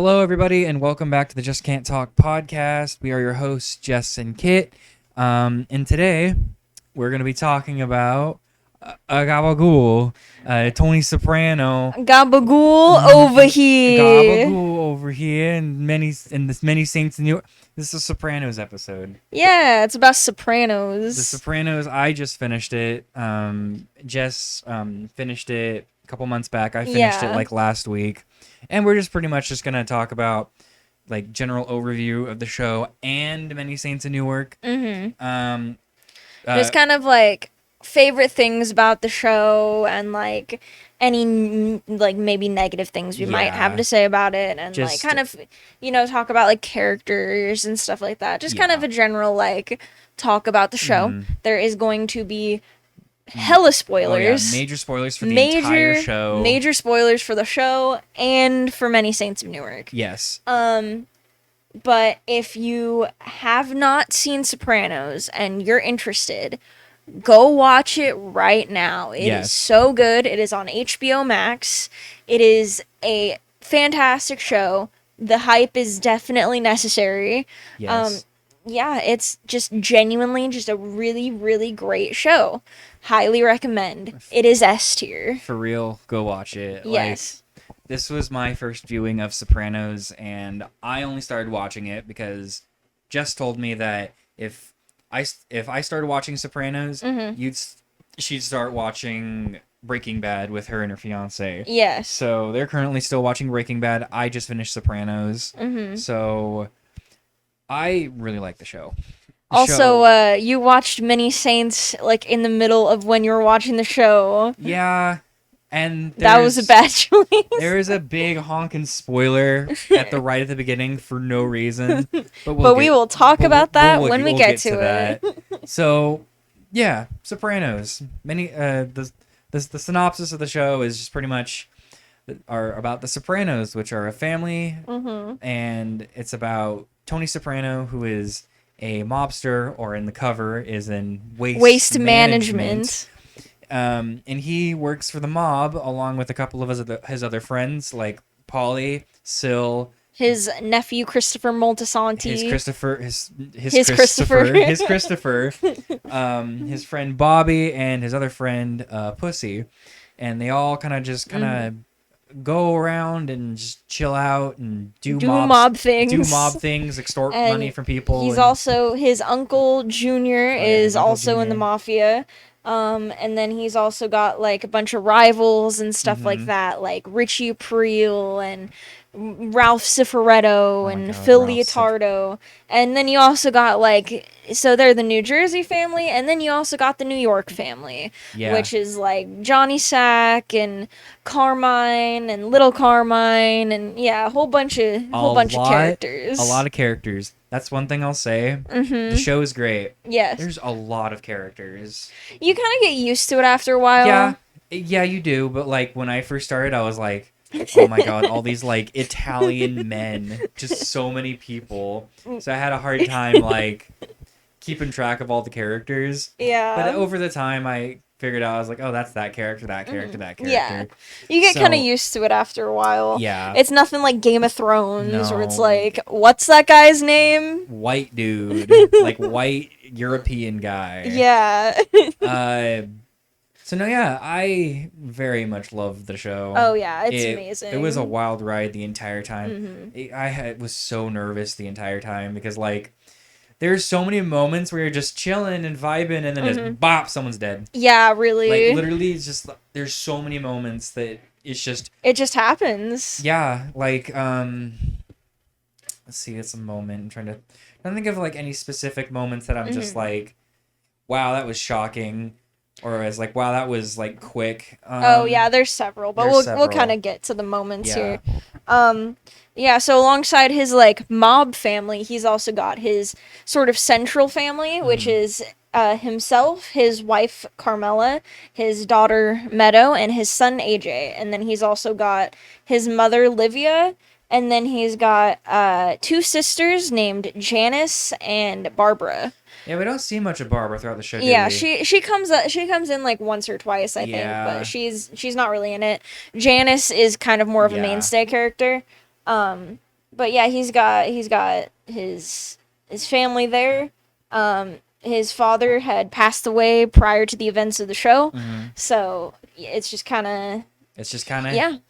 Hello, everybody, and welcome back to the Just Can't Talk podcast. We are your hosts, Jess and Kit. And today, we're going to be talking about Gabagool, Tony Soprano. Gabagool over here. Gabagool over here, and this many saints in New. This is a Sopranos episode. Yeah, it's about Sopranos. The Sopranos, I just finished it. Jess finished it a couple months back. I finished it like last week. And we're just pretty much just going to talk about like general overview of the show and Many Saints in Newark. Mm-hmm. Just kind of like favorite things about the show and like any like maybe negative things we might have to say about it, and just, like kind of, you know, talk about like characters and stuff like that. Just kind of a general like talk about the show. There is going to be hella spoilers. Oh, yeah. Major spoilers for the entire show. Major spoilers for the show and for Many Saints of Newark. Yes. But if you have not seen Sopranos and you're interested, go watch it right now. It is so good. It is on HBO Max. It is a fantastic show. The hype is definitely necessary. Yes. Yeah, it's just genuinely just a really, really great show. Highly recommend. It is S tier. For real, go watch it. Yes. Like, this was my first viewing of Sopranos, and I only started watching it because Jess told me that if I started watching Sopranos, she'd start watching Breaking Bad with her and her fiance. Yes. So they're currently still watching Breaking Bad. I just finished Sopranos. So I really like the show. Also, you watched Many Saints like in the middle of when you were watching the show. Yeah, and that was a bad choice. There is a big honking spoiler at the beginning for no reason. But we will talk about that when we get to it. So, yeah, Sopranos. The synopsis of the show is just pretty much are about the Sopranos, which are a family, and it's about Tony Soprano, who is a mobster, or in the cover is in waste management. And he works for the mob along with a couple of his other friends, like Paulie, Sill, his nephew Christopher Muldesante, his friend Bobby, and his other friend Pussy, and they all kind of go around and just chill out and do mob things, extort money from people. He's also, his uncle Junior is also in the mafia. And then he's also got like a bunch of rivals and stuff like that, like Richie April and Ralph Stefaretto and Phil Leotardo. And then you also got like, so they're the New Jersey family, and then you also got the New York family, which is like Johnny Sack and Carmine and Little Carmine, and a whole bunch of characters. A lot of characters. That's one thing I'll say. The show is great. Yes. There's a lot of characters. You kind of get used to it after a while. Yeah, you do. But like when I first started, I was like, oh my god, all these like Italian men, just so many people. So I had a hard time like keeping track of all the characters. Yeah. But over the time, I figured out, I was like, oh, that's that character, that character, that character. Yeah. You get kind of used to it after a while. Yeah. It's nothing like Game of Thrones where it's like, what's that guy's name? White dude. Like white European guy. Yeah. So no, yeah, I very much love the show. Oh yeah, it's amazing. It was a wild ride the entire time. I was so nervous the entire time because like there's so many moments where you're just chilling and vibing, and then just bop, someo's dead. Yeah, really. Like literally, it's just there's so many moments that it just happens. Yeah, like let's see, it's a moment. I'm trying to think of like any specific moments that I'm just like, wow, that was shocking. Or as like, wow, that was like quick. Oh yeah, there's several, but we'll kind of get to the moments here. So alongside his like mob family, he's also got his sort of central family, which is himself, his wife Carmela, his daughter Meadow, and his son AJ. And then he's also got his mother Olivia, and then he's got two sisters named Janice and Barbara. Yeah, we don't see much of Barbara throughout the show. Yeah, she comes in like once or twice, I think, but she's not really in it. Janice is kind of more of a mainstay character. But yeah, he's got his family there. His father had passed away prior to the events of the show, so it's just kind of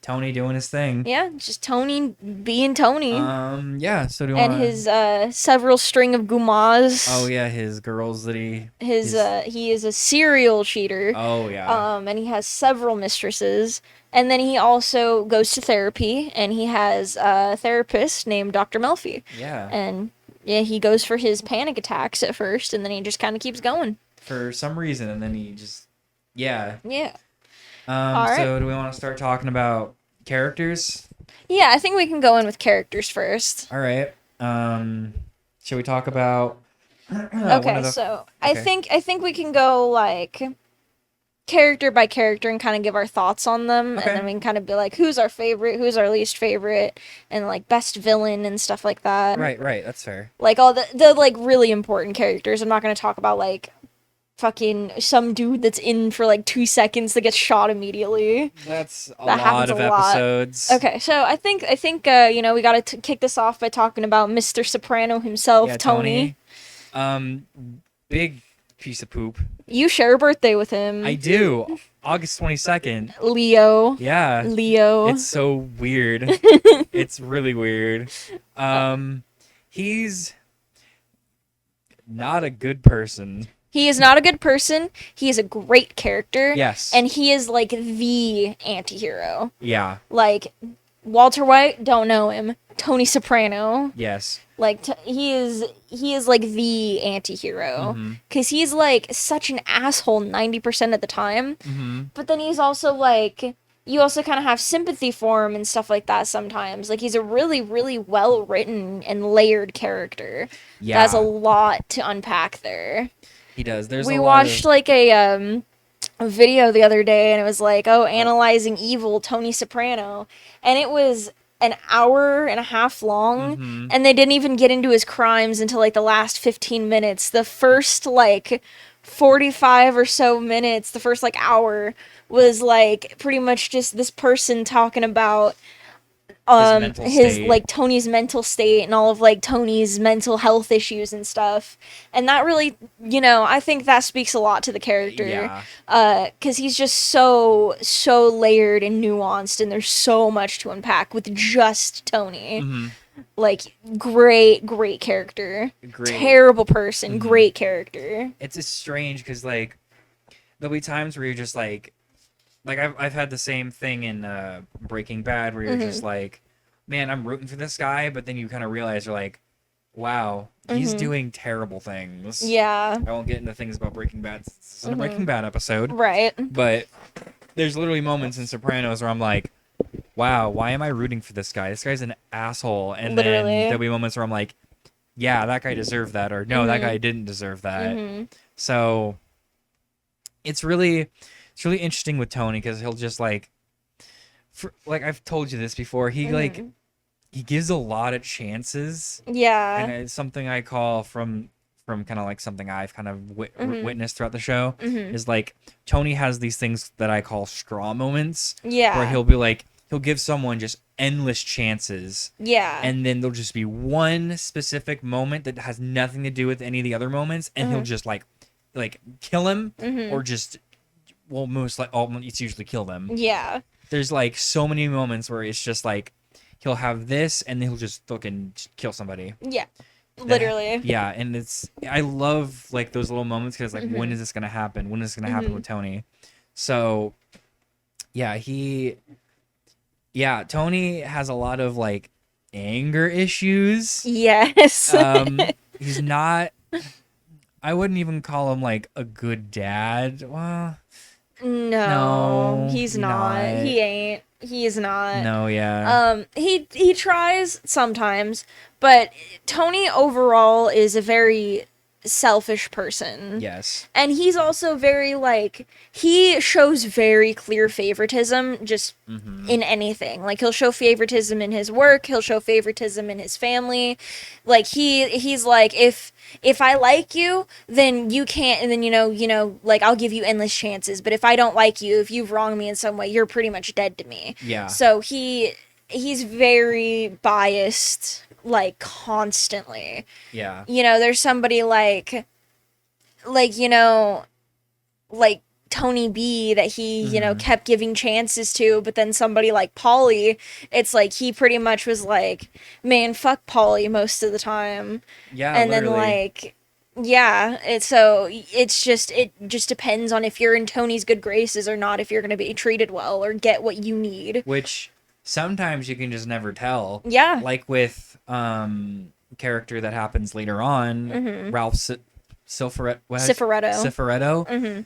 Tony doing his thing. Yeah, just Tony being Tony. Yeah. So do you and his several string of gumas. Oh yeah, his girls that he he is a serial cheater. Oh yeah. And he has several mistresses. And then he also goes to therapy, and he has a therapist named Dr. Melfi. Yeah. And yeah, he goes for his panic attacks at first, and then he just kind of keeps going. For some reason, and then he just... Yeah. Yeah. All right. So do we want to start talking about characters? Yeah, I think we can go in with characters first. All right. Should we talk about... Okay, so I think we can go, like... character by character and kind of give our thoughts on them, and then we can kind of be like, who's our favorite, who's our least favorite, and like best villain and stuff like that. Right, that's fair. Like all the like really important characters. I'm not going to talk about like fucking some dude that's in for like 2 seconds that gets shot immediately. That's a lot of episodes. Okay, so I think you know, we got to kick this off by talking about Mr. Soprano himself, Tony. Big piece of poop. You share a birthday with him. I do. August 22nd. Leo. Yeah. Leo. It's so weird. It's really weird. He's not a good person. He is not a good person. He is a great character. Yes. And he is like the anti-hero. Yeah. Like Walter White, don't know him. Tony Soprano. Yes. Like he is like the anti-hero, cuz he's like such an asshole 90% of the time. But then he's also like, you also kind of have sympathy for him and stuff like that sometimes. Like he's a really really well written and layered character. Yeah. That has a lot to unpack there. He does. We watched like a video the other day, and it was like, analyzing evil Tony Soprano, and it was an hour and a half long, and they didn't even get into his crimes until like the last 15 minutes. The first like 45 or so minutes, the first like hour was like pretty much just this person talking about his like Tony's mental state and all of like Tony's mental health issues and stuff. And that really, you know, I think that speaks a lot to the character. Yeah. Cuz he's just so layered and nuanced, and there's so much to unpack with just Tony. Like great character. Terrible person, great character. It's just strange cuz like there'll be times where you're just like I've had the same thing in Breaking Bad, where you're just like, man, I'm rooting for this guy, but then you kind of realize you're like, wow, he's doing terrible things. Yeah. I won't get into things about Breaking Bad. It's a Breaking Bad episode. Right. But there's literally moments in Sopranos where I'm like, wow, why am I rooting for this guy? This guy's an asshole. And then there'll be moments where I'm like, yeah, that guy deserved that, or no, that guy didn't deserve that. So it's really interesting with Tony, because he'll just like I've told you this before, he he gives a lot of chances. Yeah. And it's something I call from kind of like something I've kind of witnessed throughout the show is like Tony has these things that I call straw moments. Yeah. Where he'll be like, he'll give someone just endless chances. Yeah. And then there'll just be one specific moment that has nothing to do with any of the other moments, and he'll just like kill him or just... Well, it's usually kill them. Yeah. There's like so many moments where it's just like he'll have this and then he'll just fucking kill somebody. Yeah. Literally. Yeah, and I love like those little moments, because like when is this gonna happen? When is this gonna happen with Tony? So yeah, Tony has a lot of like anger issues. Yes. He's not... I wouldn't even call him like a good dad. Well, no, he's not. He ain't. He is not. No, yeah. He tries sometimes, but Tony overall is a very selfish person. Yes. And he's also very like, he shows very clear favoritism just in anything. Like he'll show favoritism in his work, he'll show favoritism in his family. Like he's like, if I like you, then you can't, and then you know, like I'll give you endless chances, but if I don't like you, if you've wronged me in some way, you're pretty much dead to me. Yeah. So he he's very biased, like, constantly. Yeah. You know, there's somebody like, you know, like Tony B that he, you know, kept giving chances to, but then somebody like Pauly, it's like he pretty much was like, man, fuck Pauly most of the time. Yeah, and literally. then like, yeah, it just depends on if you're in Tony's good graces or not, if you're gonna be treated well or get what you need. Which sometimes you can just never tell. Yeah. Like with character that happens later on, Ralph Silveretto. Mm-hmm.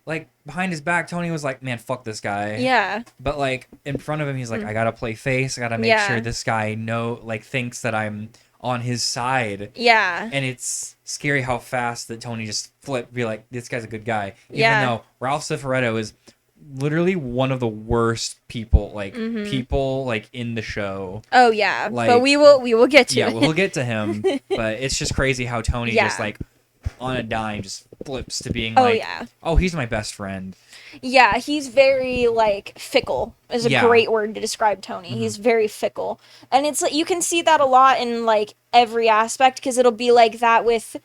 Like behind his back, Tony was like, "Man, fuck this guy." Yeah. But like in front of him, he's like, "I gotta play face. I gotta make sure this guy thinks that I'm on his side." Yeah. And it's scary how fast that Tony just be like, "This guy's a good guy," Yeah. even though Ralph Stefaretto is literally one of the worst people in the show. Oh yeah, like, but we will get to it. Yeah, we'll get to him. But it's just crazy how Tony just like on a dime just flips to being oh, he's my best friend. Yeah, he's very like fickle is a great word to describe Tony. He's very fickle, and it's like you can see that a lot in like every aspect, because it'll be like that with,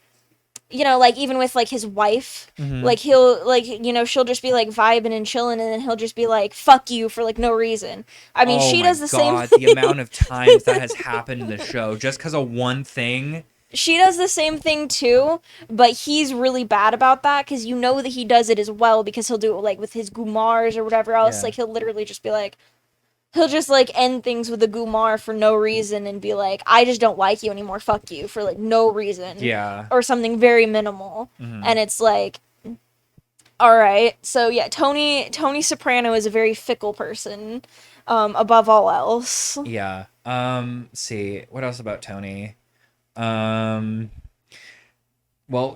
you know, like even with like his wife, like he'll like, you know, she'll just be like vibing and chilling, and then he'll just be like fuck you for like no reason. I mean, she does the same. The amount of times that has happened in the show just because of one thing. She does the same thing too, but he's really bad about that, because you know that he does it as well, because he'll do it like with his gumars or whatever else. Like he'll literally just be like, he'll just like end things with a gumar for no reason and be like, I just don't like you anymore, fuck you, for like no reason. Yeah. Or something very minimal. And it's like, all right. So yeah, Tony Soprano is a very fickle person, above all else. Yeah. See, what else about Tony? Well,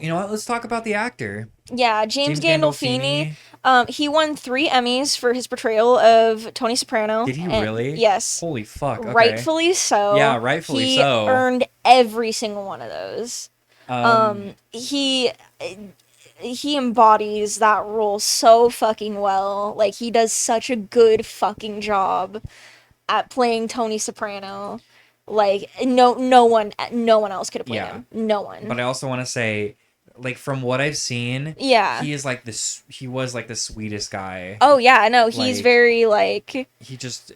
you know what? Let's talk about the actor. Yeah, James Gandolfini. He won 3 Emmys for his portrayal of Tony Soprano. Did he really? Yes. Holy fuck. Okay. Rightfully so. Yeah, rightfully so. He earned every single one of those. He embodies that role so fucking well. Like, he does such a good fucking job at playing Tony Soprano. Like, no one else could have played him. No one. But I also want to say, like, from what I've seen, he is like this. He was like the sweetest guy. Oh yeah, no, he's like, very like. He just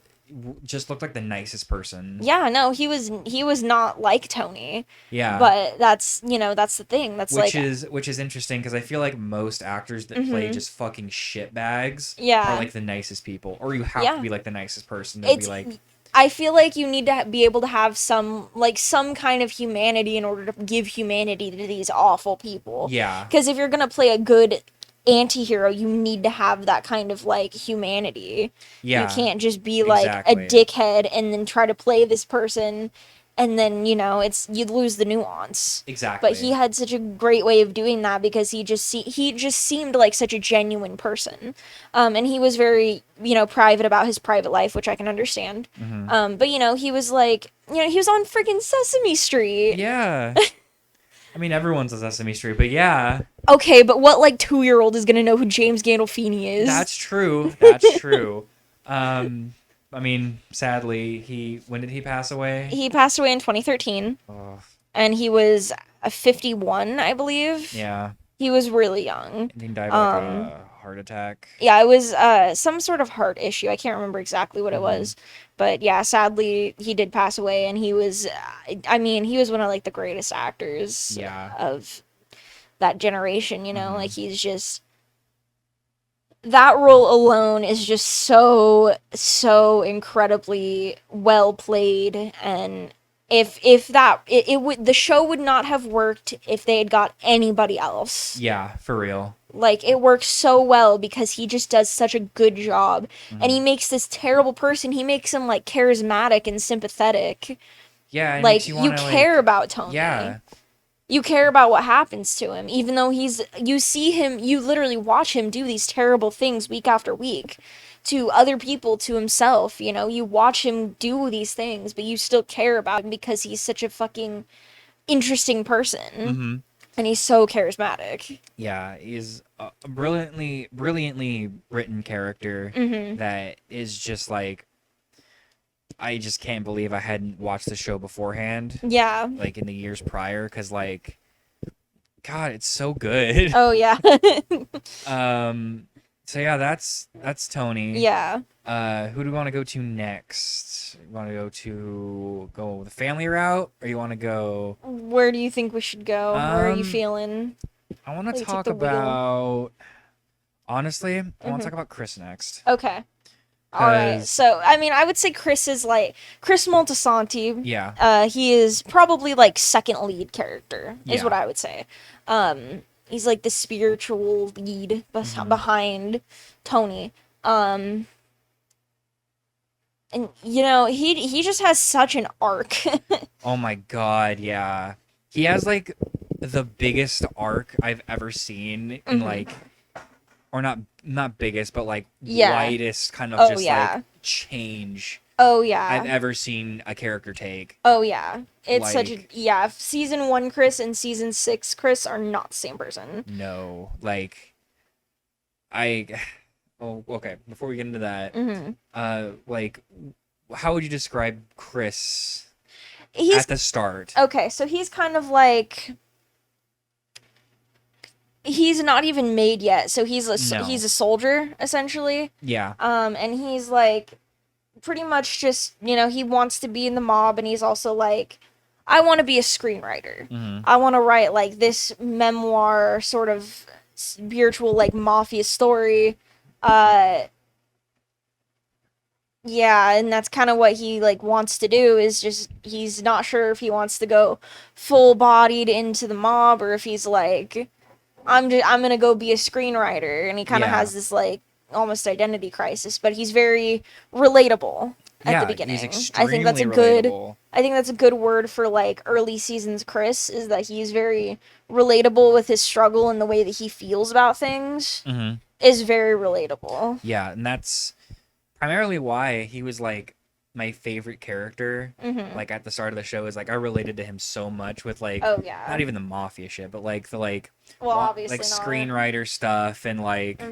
looked like the nicest person. Yeah, no, he was not like Tony. Yeah. But that's, you know, that's the thing. That's which is interesting, because I feel like most actors that play just fucking shitbags are like the nicest people, or you have to be like the nicest person to be like. I feel like you need to be able to have some kind of humanity in order to give humanity to these awful people. Yeah. Because if you're going to play a good anti-hero, you need to have that kind of, like, humanity. Yeah. You can't just be, like, a dickhead and then try to play this person, and then, you know, you'd lose the nuance. Exactly. But he had such a great way of doing that, because he just seemed like such a genuine person. And he was very, you know, private about his private life, which I can understand. But, you know, he was like, you know, he was on freaking Sesame Street. Yeah. I mean, everyone's on Sesame Street, but yeah. Okay, but what, like, 2-year-old is gonna know who James Gandolfini is? That's true. That's true. I mean, sadly, when did he pass away? He passed away in 2013. Oh. And he was 51, I believe. Yeah. He was really young. And he died of like a heart attack. Yeah, it was some sort of heart issue. I can't remember exactly what it was. But yeah, sadly, he did pass away, and he was, I mean, he was one of like the greatest actors of that generation, you know? Like, he's just... That role alone is just so incredibly well played, and if that it would, the show would not have worked if they had got anybody else. Yeah, for real. Like, it works so well because he just does such a good job, and he makes this terrible person, he makes him like charismatic and sympathetic. Yeah, like you care about Tony. Yeah. You care about what happens to him, even though you see him, you literally watch him do these terrible things week after week to other people, to himself, you know, you watch him do these things, but you still care about him because he's such a fucking interesting person, and he's so charismatic. Yeah, he's a brilliantly written character that is just like, I just can't believe I hadn't watched the show beforehand, Yeah. like in the years prior, because like, God, it's so good. Oh yeah. So yeah, that's Tony. Yeah. Who do we want to go to next? You want to go the family route, or you want to go? Where do you think we should go? Where are you feeling? I want to Take talk the wheel. about. Honestly, I want to talk about Chris next. Okay. All right. So, I mean, I would say Chris is like Chris Muldesante. Yeah. He is probably like second lead character, is Yeah. what I would say. He's like the spiritual lead behind Tony. And you know, he just has such an arc. Oh my God, yeah. He has like the biggest arc I've ever seen in like, or not biggest, but like widest kind of like change. Oh yeah. I've ever seen a character take. Oh yeah. It's like, such a season 1 Chris and season 6 Chris are not the same person. No, like oh, okay, before we get into that, like how would you describe Chris at the start? Okay, so he's kind of like he's not even made yet. So he's a soldier essentially. Yeah. And he's like pretty much just, you know, he wants to be in the mob, and he's also like, I want to be a screenwriter. I want to write like this memoir sort of spiritual like mafia story. Yeah, and that's kind of what he like wants to do, is just he's not sure if he wants to go full bodied into the mob, or if he's like, I'm gonna go be a screenwriter, and he kind of has this like almost identity crisis, but he's very relatable at the beginning. He's extremely I think that's a good word for like early seasons Chris, is that he's very relatable with his struggle, and the way that he feels about things is very relatable. Yeah, and that's primarily why he was like my favorite character. Like at the start of the show, is like I related to him so much with like not even the mafia shit, but like the like obviously like screenwriter stuff, and like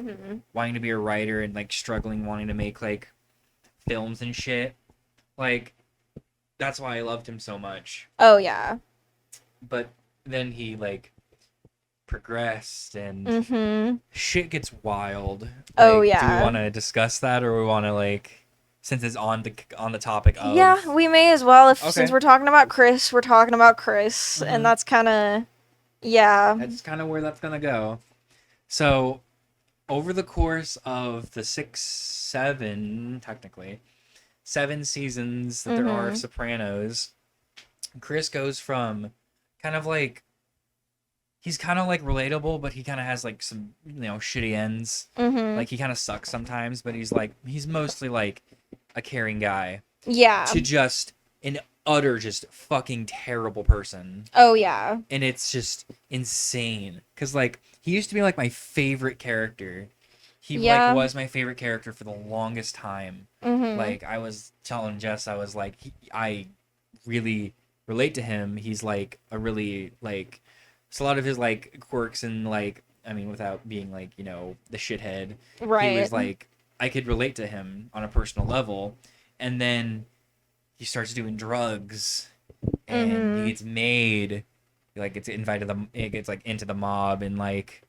wanting to be a writer, and like struggling wanting to make like films and shit. Like that's why I loved him so much. Oh yeah. But then he like progressed, and shit gets wild. Like, oh yeah. Do we want to discuss that, or we want to like, since it's on the topic of? Yeah, we may as well. Since we're talking about Chris, and that's kind of That's kind of where that's gonna go. So, over the course of the 7 seasons that there are of Sopranos, Chris goes from kind of like, he's kind of like relatable, but he kind of has like some, you know, shitty ends. Like he kind of sucks sometimes, but he's mostly like a caring guy. Yeah. To just an utter just fucking terrible person. Oh yeah. And it's just insane, cuz like he used to be like my favorite character. He like was my favorite character for the longest time. Like I was telling Jess, I was like, I really relate to him. He's like a really like, so a lot of his like quirks, and like, I mean, without being like, you know, the shithead, right? He was like, I could relate to him on a personal level. And then he starts doing drugs, and he gets made, like gets into the mob, and like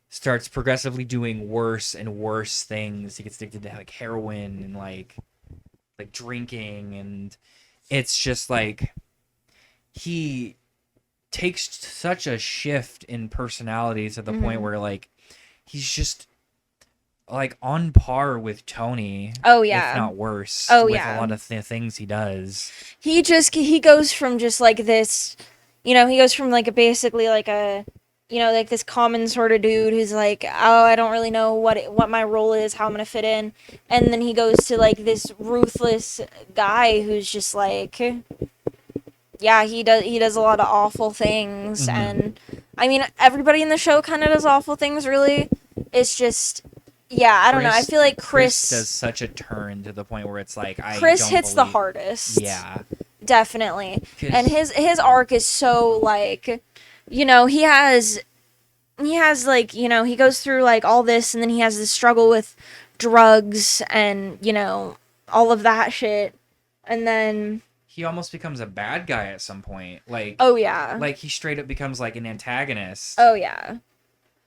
starts progressively doing worse and worse things. He gets addicted to like heroin, and like drinking, and it's just like he takes such a shift in personality to the point where like he's just like on par with Tony. Oh yeah, if not worse. Oh with yeah, a lot of things he does. He goes from just like this, you know, he goes from like basically like a, you know, like this common sort of dude who's like, oh, I don't really know what my role is, how I'm gonna fit in, and then he goes to like this ruthless guy who's just like, yeah, he does a lot of awful things, and I mean everybody in the show kind of does awful things. Really, it's just. Yeah, I don't know. I feel like Chris does such a turn to the point where it's like Chris hits the hardest. Yeah, definitely. And his arc is so like, you know, he has like, you know, he goes through like all this, and then he has this struggle with drugs and, you know, all of that shit, And then he almost becomes a bad guy at some point. Like, oh yeah. Like, he straight up becomes, like, an antagonist. Oh yeah.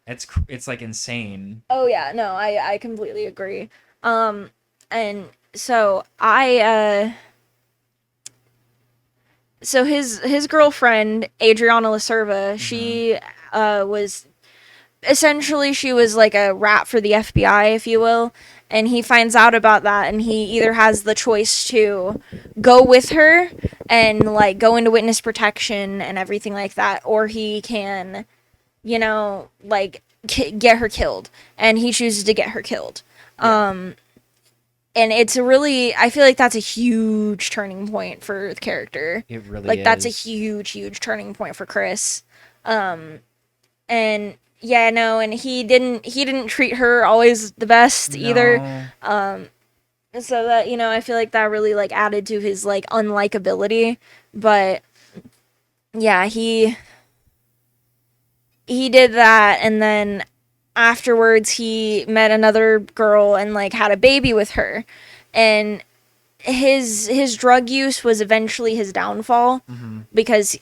It's like, insane. Oh yeah, no, I completely agree. And so I so his girlfriend, Adriana Lacerva, she was essentially, she was like a rat for the FBI, if you will. And he finds out about that, and he either has the choice to go with her and like go into witness protection and everything like that, or he can, you know, like get her killed. And he chooses to get her killed. Yeah. And it's a really, I feel like that's a huge turning point for the character. It really like is. That's a huge turning point for Chris. And yeah, no, and he didn't treat her always the best either. So that, you know, I feel like that really like added to his like unlikability. But yeah, he did that, and then afterwards he met another girl and like had a baby with her. And his drug use was eventually his downfall, because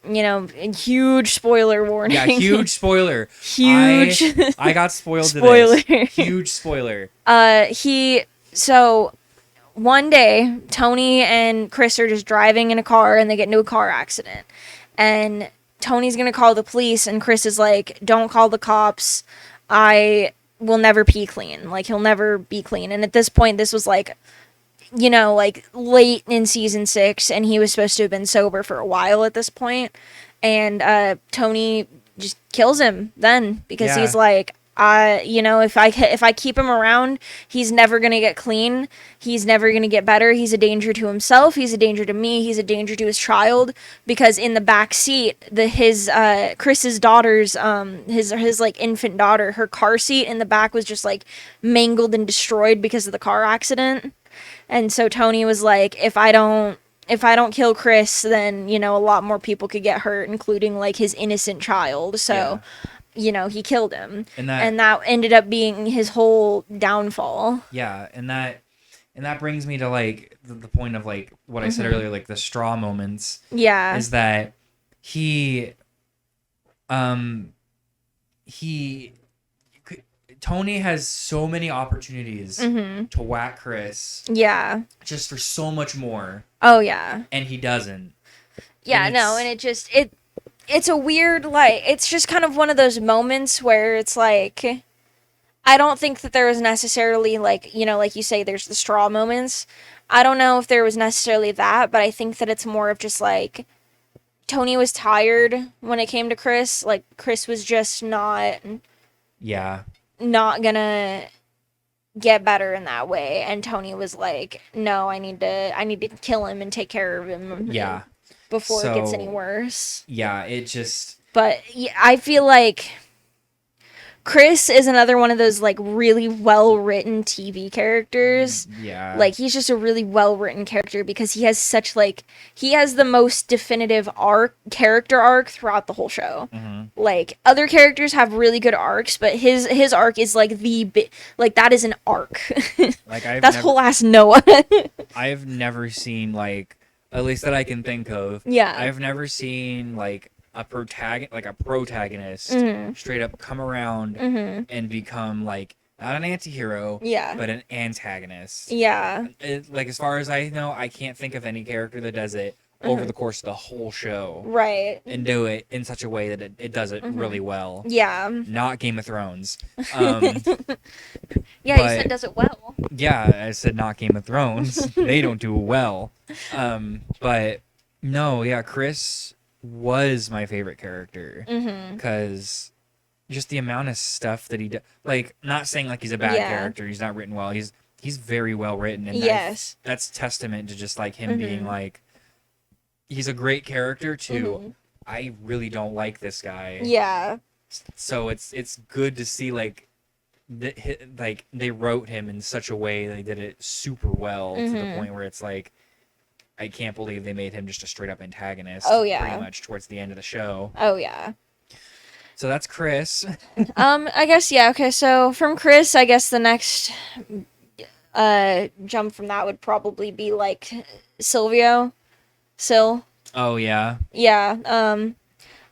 you know, huge spoiler warning. Yeah, huge spoiler. Huge. I got spoiled Spoiler. to this. Huge spoiler. So one day, Tony and Chris are just driving in a car, and they get into a car accident. And Tony's gonna call the police, and Chris is like, "Don't call the cops. I will never pee clean. Like, he'll never be clean." And at this point, this was like, you know, like late in season 6, and he was supposed to have been sober for a while at this point. And Tony just kills him then, because he's like, you know, if I keep him around, he's never gonna get clean. He's never gonna get better. He's a danger to himself. He's a danger to me. He's a danger to his child. Because in the back seat, Chris's daughter's his like infant daughter, her car seat in the back was just like mangled and destroyed because of the car accident. And so Tony was like, if I don't kill Chris, then, you know, a lot more people could get hurt, including like his innocent child. So, you know, he killed him. And that ended up being his whole downfall. Yeah, and that brings me to like the point of like what I said earlier, like the straw moments. Yeah. Is that Tony has so many opportunities to whack Chris. Yeah. Just for so much more. Oh yeah. And he doesn't. Yeah, and it's a weird, like, it's just kind of one of those moments where it's like, I don't think that there was necessarily, like, you know, like you say, there's the straw moments. I don't know if there was necessarily that, but I think that it's more of just like, Tony was tired when it came to Chris. Like, Chris was just not gonna get better in that way, and Tony was like, no, I need to kill him and take care of him before it gets any worse. Yeah, it just, but yeah, I feel like Chris is another one of those like really well written TV characters. Yeah. Like, he's just a really well written character because he has such like, he has the most definitive character arc throughout the whole show. Like, other characters have really good arcs, but his arc is like like, that is an arc. Like, that's whole ass Noah. I've never seen, like, at least that I can think of. Yeah. I've never seen like a protagonist straight up come around and become like not an anti-hero, but an antagonist. Yeah. Like, as far as I know, I can't think of any character that does it over the course of the whole show. Right. And do it in such a way that it does it really well. Yeah. Not Game of Thrones. Yeah, you said does it well. Yeah, I said not Game of Thrones. They don't do it well. But no, yeah, Chris was my favorite character because just the amount of stuff that he did. Like, not saying like he's a bad character, he's not written well. He's very well written, and that's testament to just like him being like, he's a great character too. I really don't like this guy. Yeah. So it's good to see like like they wrote him in such a way they did it super well to the point where it's like, I can't believe they made him just a straight up antagonist. Oh yeah. Pretty much towards the end of the show. Oh yeah. So that's Chris. I guess, yeah, okay, so from Chris, I guess the next jump from that would probably be like Silvio Sill. Oh yeah. Yeah.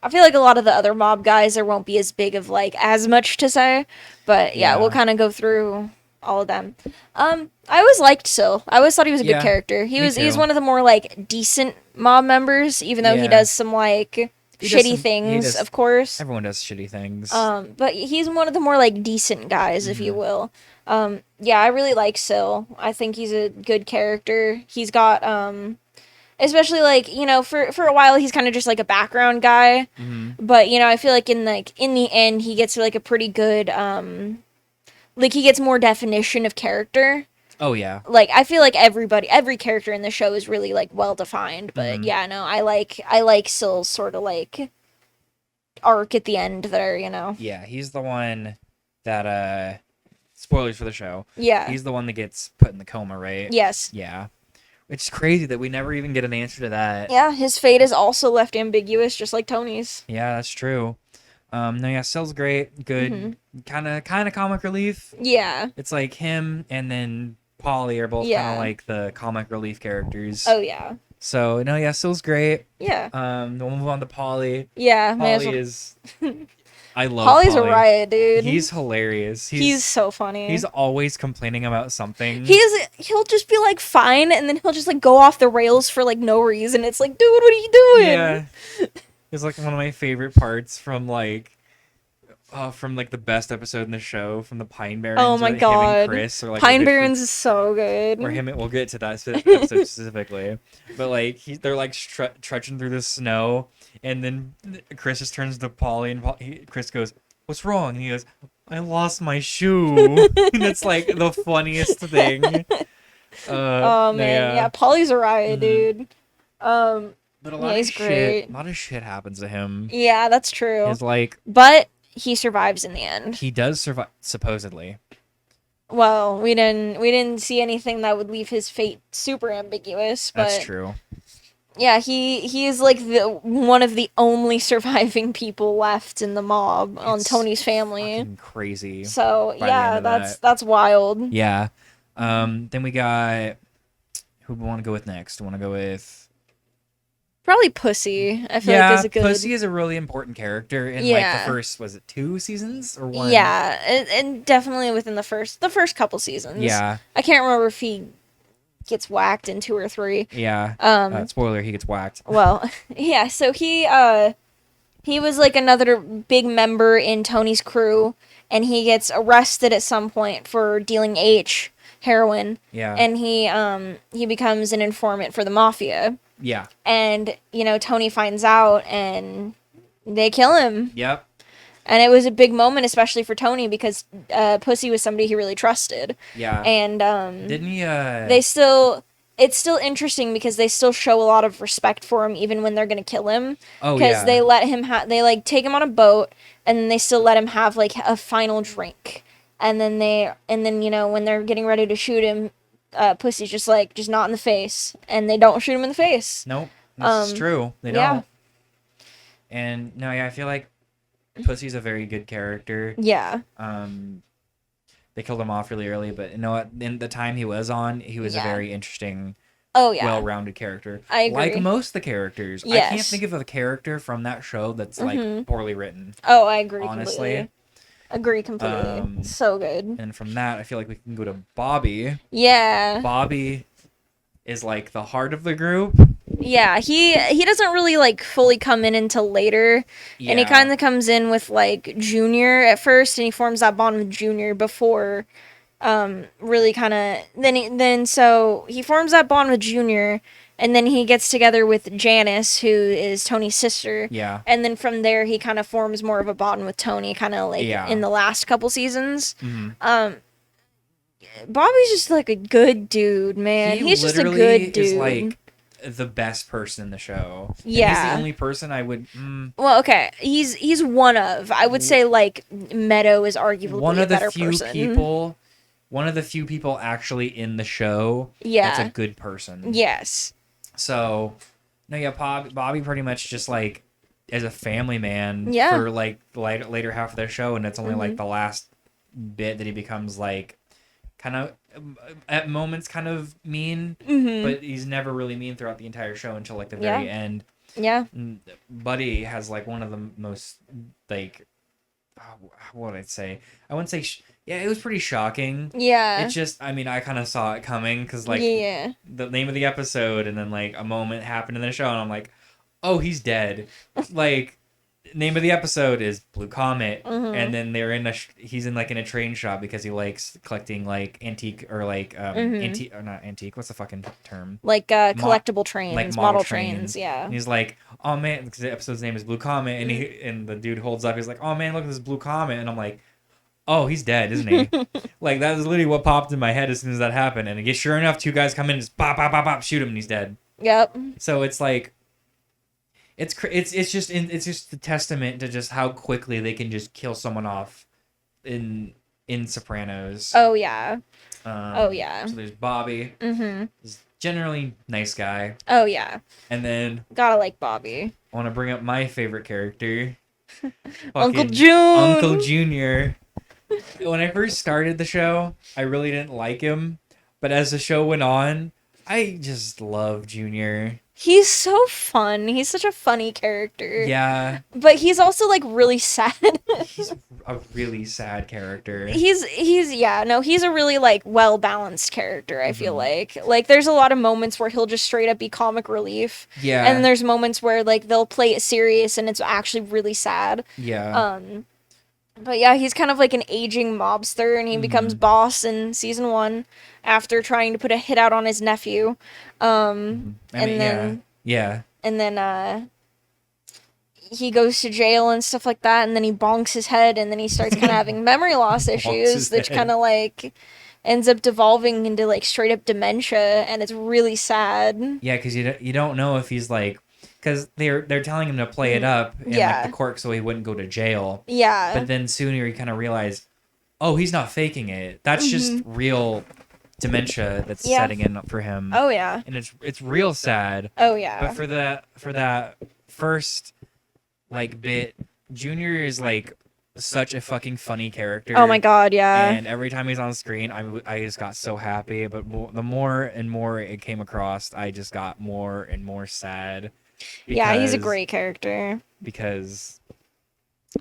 I feel like a lot of the other mob guys there won't be as big of like as much to say, but yeah, we'll kind of go through all of them. I always liked Sill. I always thought he was a good character. He's one of the more like decent mob members, even though he does some like shitty things, of course. Everyone does shitty things. But he's one of the more like decent guys, if you will. Yeah, I really like Sill. I think he's a good character. He's got especially like, you know, for a while he's kind of just like a background guy. But, you know, I feel like in the end he gets like a pretty good like he gets more definition of character. Oh yeah. Like I feel like every character in the show is really like well defined, but yeah, no, I like Sill's sort of like arc at the end there, you know. Yeah, he's the one that spoilers for the show. Yeah. He's the one that gets put in the coma, right? Yes. Yeah. It's crazy that we never even get an answer to that. Yeah, his fate is also left ambiguous, just like Tony's. Yeah, that's true. No, yeah, Sill's great, good, kind of comic relief. Yeah. It's like him and then Polly are both kind of like the comic relief characters. Oh yeah. So no, yeah, Sill's great. Yeah. We'll move on to Polly. Yeah. Polly is. I love Polly's Polly. A riot, dude. He's hilarious. He's so funny. He's always complaining about something. He'll just be like fine, and then he'll just like go off the rails for like no reason. It's like, dude, what are you doing? Yeah. It's like one of my favorite parts from the best episode in the show, from the Pine Barrens. Oh my god, him and Chris are, like, Pine Barrens is so good. We'll get to that episode specifically, but like they're like trudging through the snow, and then Chris just turns to Polly, and Chris goes, "What's wrong?" And he goes, "I lost my shoe." And it's like the funniest thing. Oh man, yeah, Polly's a riot, dude. But a lot of shit happens to him. Yeah, that's true. It's like, but he survives in the end. He does survive, supposedly. Well, we didn't see anything that would leave his fate super ambiguous. But that's true. Yeah, he is like one of the only surviving people left in the mob on Tony's family. Fucking crazy. So yeah, that's wild. Yeah. Then we got, who do we want to go with next? Want to go with probably Pussy. I feel like is a good. Pussy is a really important character in like the first, was it 2 seasons or 1? Yeah, and definitely within the first couple seasons. Yeah. I can't remember if he gets whacked in 2 or 3. Yeah. Spoiler, he gets whacked. Well, yeah, so he was like another big member in Tony's crew, and he gets arrested at some point for dealing heroin. Yeah. And he becomes an informant for the mafia. Yeah. And, you know, Tony finds out and they kill him. Yep. And it was a big moment, especially for Tony, because Pussy was somebody he really trusted. Yeah. And didn't he it's still interesting because they still show a lot of respect for him even when they're going to kill him. Oh, yeah. Because they let him they like take him on a boat, and then they still let him have like a final drink. And then you know, when they're getting ready to shoot him, Pussy's just not in the face, and they don't shoot him in the face. Nope. That's true. They don't. Yeah. And no, yeah, I feel like Pussy's a very good character. Yeah. They killed him off really early, but you know what? In the time he was on, he was a very interesting, well-rounded character. I agree. Like most of the characters. Yes. I can't think of a character from that show that's like poorly written. Oh, I agree. Honestly. Completely. Agree completely. So good. And from that, I feel like we can go to Bobby. Yeah. Bobby is like the heart of the group. Yeah, he doesn't really like fully come in until later. Yeah. And he kind of comes in with like Junior at first, and he forms that bond with Junior before really kind of then so he forms that bond with Junior, and then he gets together with Janice, who is Tony's sister. Yeah. And then from there he kind of forms more of a bond with Tony, kind of like in the last couple seasons. Mm-hmm. Bobby's just like a good dude, man. He's just a good dude. Is like the best person in the show. Yeah. And he's the only person I would Well, okay. He's one of. I would say like Meadow is arguably a better person. One of the few people actually in the show that's a good person. Yes. So, no, yeah, Bobby pretty much just like is a family man for like the later half of the show, and it's only like the last bit that he becomes like kind of at moments kind of mean, but he's never really mean throughout the entire show until like the very end. Yeah. Buddy has like one of the most like what would I say? I wouldn't say it was pretty shocking. Yeah. It's just I mean I kind of saw it coming because like the name of the episode and then like a moment happened in the show and I'm like, oh, he's dead. Like name of the episode is Blue Comet, and then they're he's in like in a train shop because he likes collecting like antique or like antique or not antique. What's the fucking term? Like collectible trains, like model trains. Yeah. And he's like, oh man, because the episode's name is Blue Comet, and and the dude holds up. He's like, oh man, look at this Blue Comet, and I'm like, oh, he's dead, isn't he? Like that was literally what popped in my head as soon as that happened, and again, sure enough, two guys come in and just pop, pop, pop, pop, shoot him, and he's dead. Yep. So it's like. It's just a testament to just how quickly they can just kill someone off in Sopranos. Oh yeah. So there's Bobby. He's generally nice guy. Oh yeah. And then gotta like Bobby. I want to bring up my favorite character, Uncle June. Uncle Junior. When I first started the show, I really didn't like him, but as the show went on, I just love Junior. He's so fun. He's such a funny character. Yeah. But he's also like really sad. He's a really sad character. He's a really like well-balanced character, I feel like. Like there's a lot of moments where he'll just straight up be comic relief. Yeah. And then there's moments where like they'll play it serious and it's actually really sad. Yeah. But yeah, he's kind of like an aging mobster, and he becomes boss in season 1 after trying to put a hit out on his nephew. And then he goes to jail and stuff like that, and then he bonks his head, and then he starts kind of having memory loss issues, which kind of like ends up devolving into like straight up dementia, and it's really sad. Yeah, because you don't know if he's like. Because they're telling him to play it up in like the court so he wouldn't go to jail. Yeah. But then sooner he kind of realized, oh, he's not faking it. That's just real dementia that's setting in for him. Oh yeah. And it's real sad. Oh yeah. But for that first like bit, Junior is like such a fucking funny character. Oh my god, yeah. And every time he's on screen, I just got so happy. But the more and more it came across, I just got more and more sad. Yeah, he's a great character. Because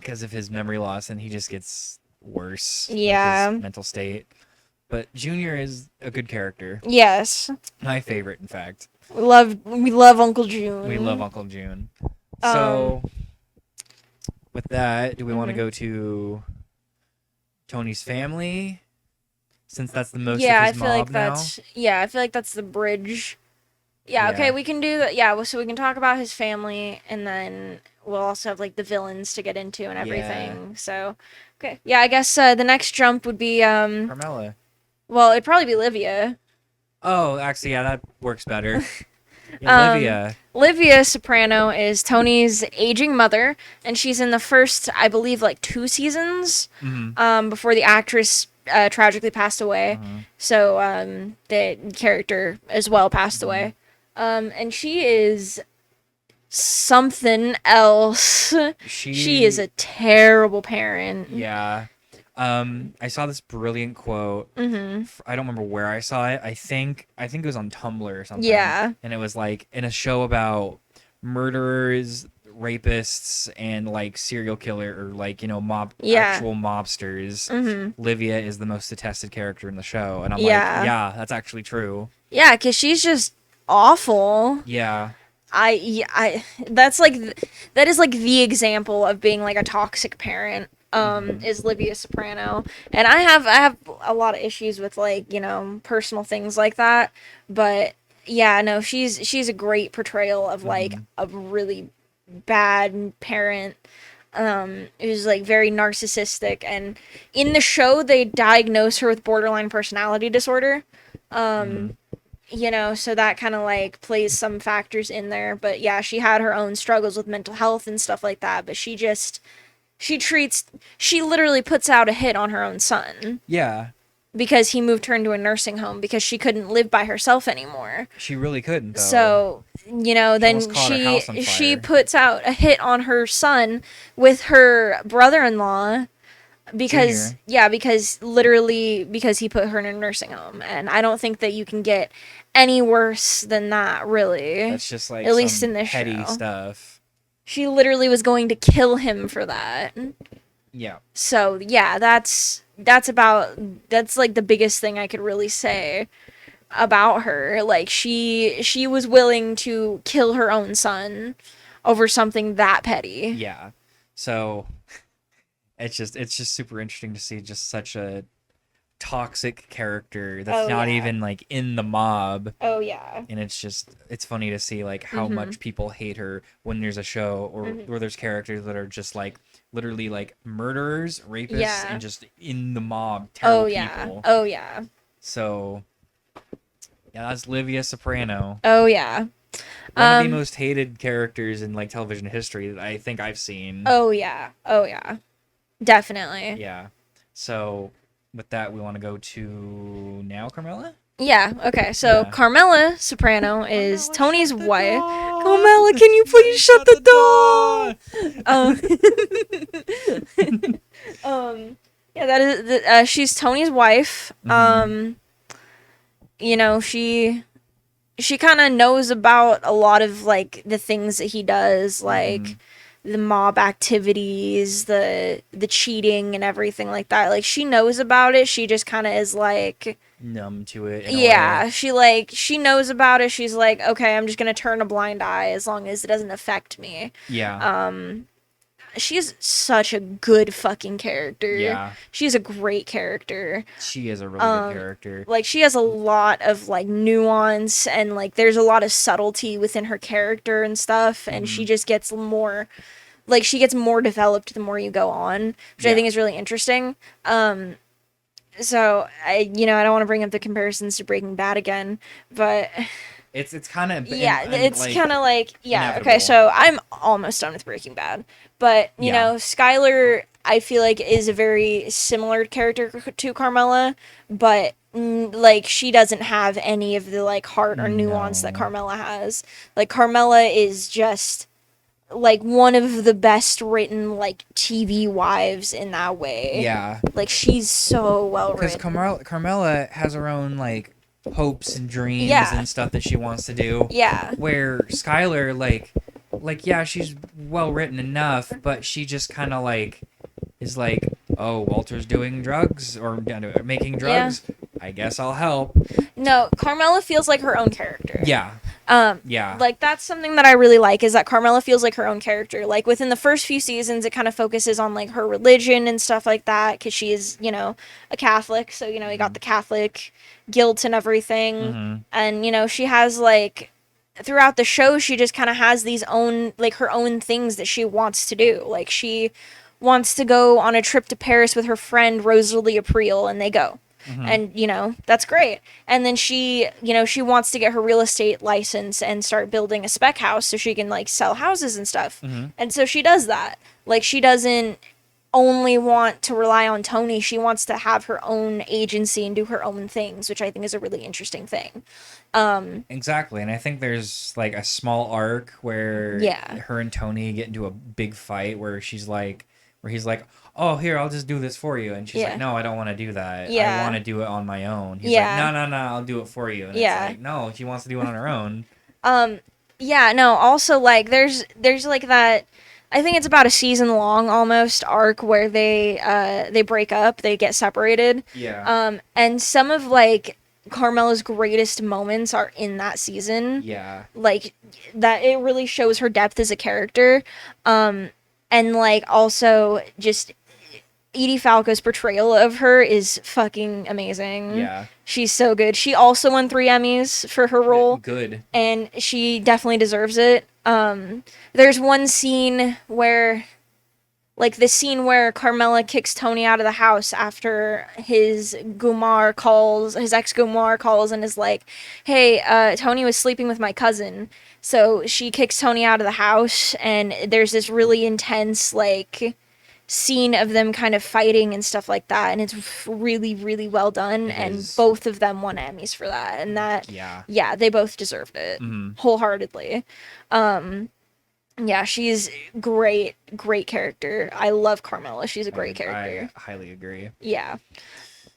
of his memory loss, and he just gets worse. Yeah. With his mental state. But Junior is a good character. Yes. My favorite, in fact. We love Uncle June. We love Uncle June. So, with that, do we want to go to Tony's family? Since that's the most of his mob now? I feel like that's the bridge. Yeah, okay, we can do that. Yeah, so we can talk about his family, and then we'll also have, like, the villains to get into and everything. Yeah. So, okay. Yeah, I guess the next jump would be... Carmela. Well, it'd probably be Olivia. Oh, actually, yeah, that works better. Olivia. Olivia Soprano is Tony's aging mother, and she's in the first, I believe, like, 2 seasons before the actress... tragically passed away. So, the character as well passed away. And she is something else. She is a terrible parent. Yeah. I saw this brilliant quote. I don't remember where I saw it. I think it was on Tumblr or something. Yeah. And it was like in a show about murderers, rapists, and like serial killer or like, actual mobsters. Olivia is the most detested character in the show. And I'm like, yeah, that's actually true. Yeah, because she's just awful. Yeah. That's like, that is like the example of being like a toxic parent. Is Olivia Soprano, and I have a lot of issues with like personal things like that, but yeah, no, she's a great portrayal of like a really bad parent, who's like very narcissistic, and in the show they diagnose her with borderline personality disorder, so that kind of like plays some factors in there, but yeah, she had her own struggles with mental health and stuff like that, but she literally puts out a hit on her own son. Yeah. Because he moved her into a nursing home because she couldn't live by herself anymore. She really couldn't, though. So, then she puts out a hit on her son with her brother-in-law, because Junior. because literally because he put her in a nursing home, and I don't think that you can get any worse than that, really. That's just like at least in some this petty show. stuff. She literally was going to kill him for that. Yeah. So yeah, that's like the biggest thing I could really say about her. Like she was willing to kill her own son over something that petty. Yeah. So it's just super interesting to see just such a toxic character that's not even like in the mob. Oh yeah. And it's funny to see like how much people hate her when there's a show or where there's characters that are just like literally like murderers, rapists, and just in the mob, terrible people. Oh yeah. So yeah, that's Olivia Soprano. Oh yeah. One of the most hated characters in like television history that I think I've seen. Oh yeah. Oh yeah. Definitely. Yeah. So with that, we want to go to now Carmela? Yeah, okay. So Carmela Soprano is Tony's wife. Carmela, can you please shut the door? Yeah, that is she's Tony's wife. You know, she kind of knows about a lot of like the things that he does, like the mob activities, the cheating and everything like that. Like she knows about it. She just kind of is like numb to it. Yeah, she knows about it. She's like, okay, I'm just gonna turn a blind eye as long as it doesn't affect me. Yeah. She's such a good fucking character. Yeah. She's a great character. She is a really good character. Like she has a lot of like nuance and like there's a lot of subtlety within her character and stuff, and she just gets more like she gets more developed the more you go on, which I think is really interesting. So I don't want to bring up the comparisons to Breaking Bad again, but it's kind of it's like, kind of like inevitable. Okay, so I'm almost done with Breaking Bad, but you know Skylar I feel like is a very similar character to Carmela, but like she doesn't have any of the like heart or nuance that Carmela has. Like Carmela is just like one of the best written like TV wives in that way. Yeah. Like she's so well written. Because Carmela has her own like hopes and dreams and stuff that she wants to do. Yeah. Where Skylar like yeah, she's well written enough, but she just kind of like is like, oh, Walter's doing drugs or making drugs. Yeah. I guess I'll help. No, Carmela feels like her own character. Yeah. Yeah. Like that's something that I really like is that Carmela feels like her own character. Like within the first few seasons, it kind of focuses on like her religion and stuff like that because she is, a Catholic. So, you got the Catholic guilt and everything. And, she has like throughout the show, she just kind of has these own, like her own things that she wants to do. Like she wants to go on a trip to Paris with her friend Rosalie April and they go. And, that's great. And then she wants to get her real estate license and start building a spec house so she can, like, sell houses and stuff. And so she does that. Like, she doesn't only want to rely on Tony. She wants to have her own agency and do her own things, which I think is a really interesting thing. Exactly. And I think there's, like, a small arc where her and Tony get into a big fight where he's like, oh, here, I'll just do this for you. And she's like, no, I don't want to do that. I want to do it on my own. He's like, no, I'll do it for you. And it's like, no, she wants to do it on her own. Also, like, there's like that, I think it's about a season long almost arc where they break up, they get separated. Yeah. And some of, like, Carmela's greatest moments are in that season. Yeah. Like, that it really shows her depth as a character. And, like, also just Edie Falco's portrayal of her is fucking amazing. Yeah. She's so good. She also won 3 Emmys for her role. Good. And she definitely deserves it. There's one scene where, like, the scene where Carmela kicks Tony out of the house after his ex-Gumar calls and is like, hey, Tony was sleeping with my cousin. So she kicks Tony out of the house, and there's this really intense, like, scene of them kind of fighting and stuff like that, and it's really, really well done, and both of them won Emmys for that, and that, they both deserved it, wholeheartedly. Yeah, she's great character. I love Carmela. She's a great character. I highly agree. Yeah.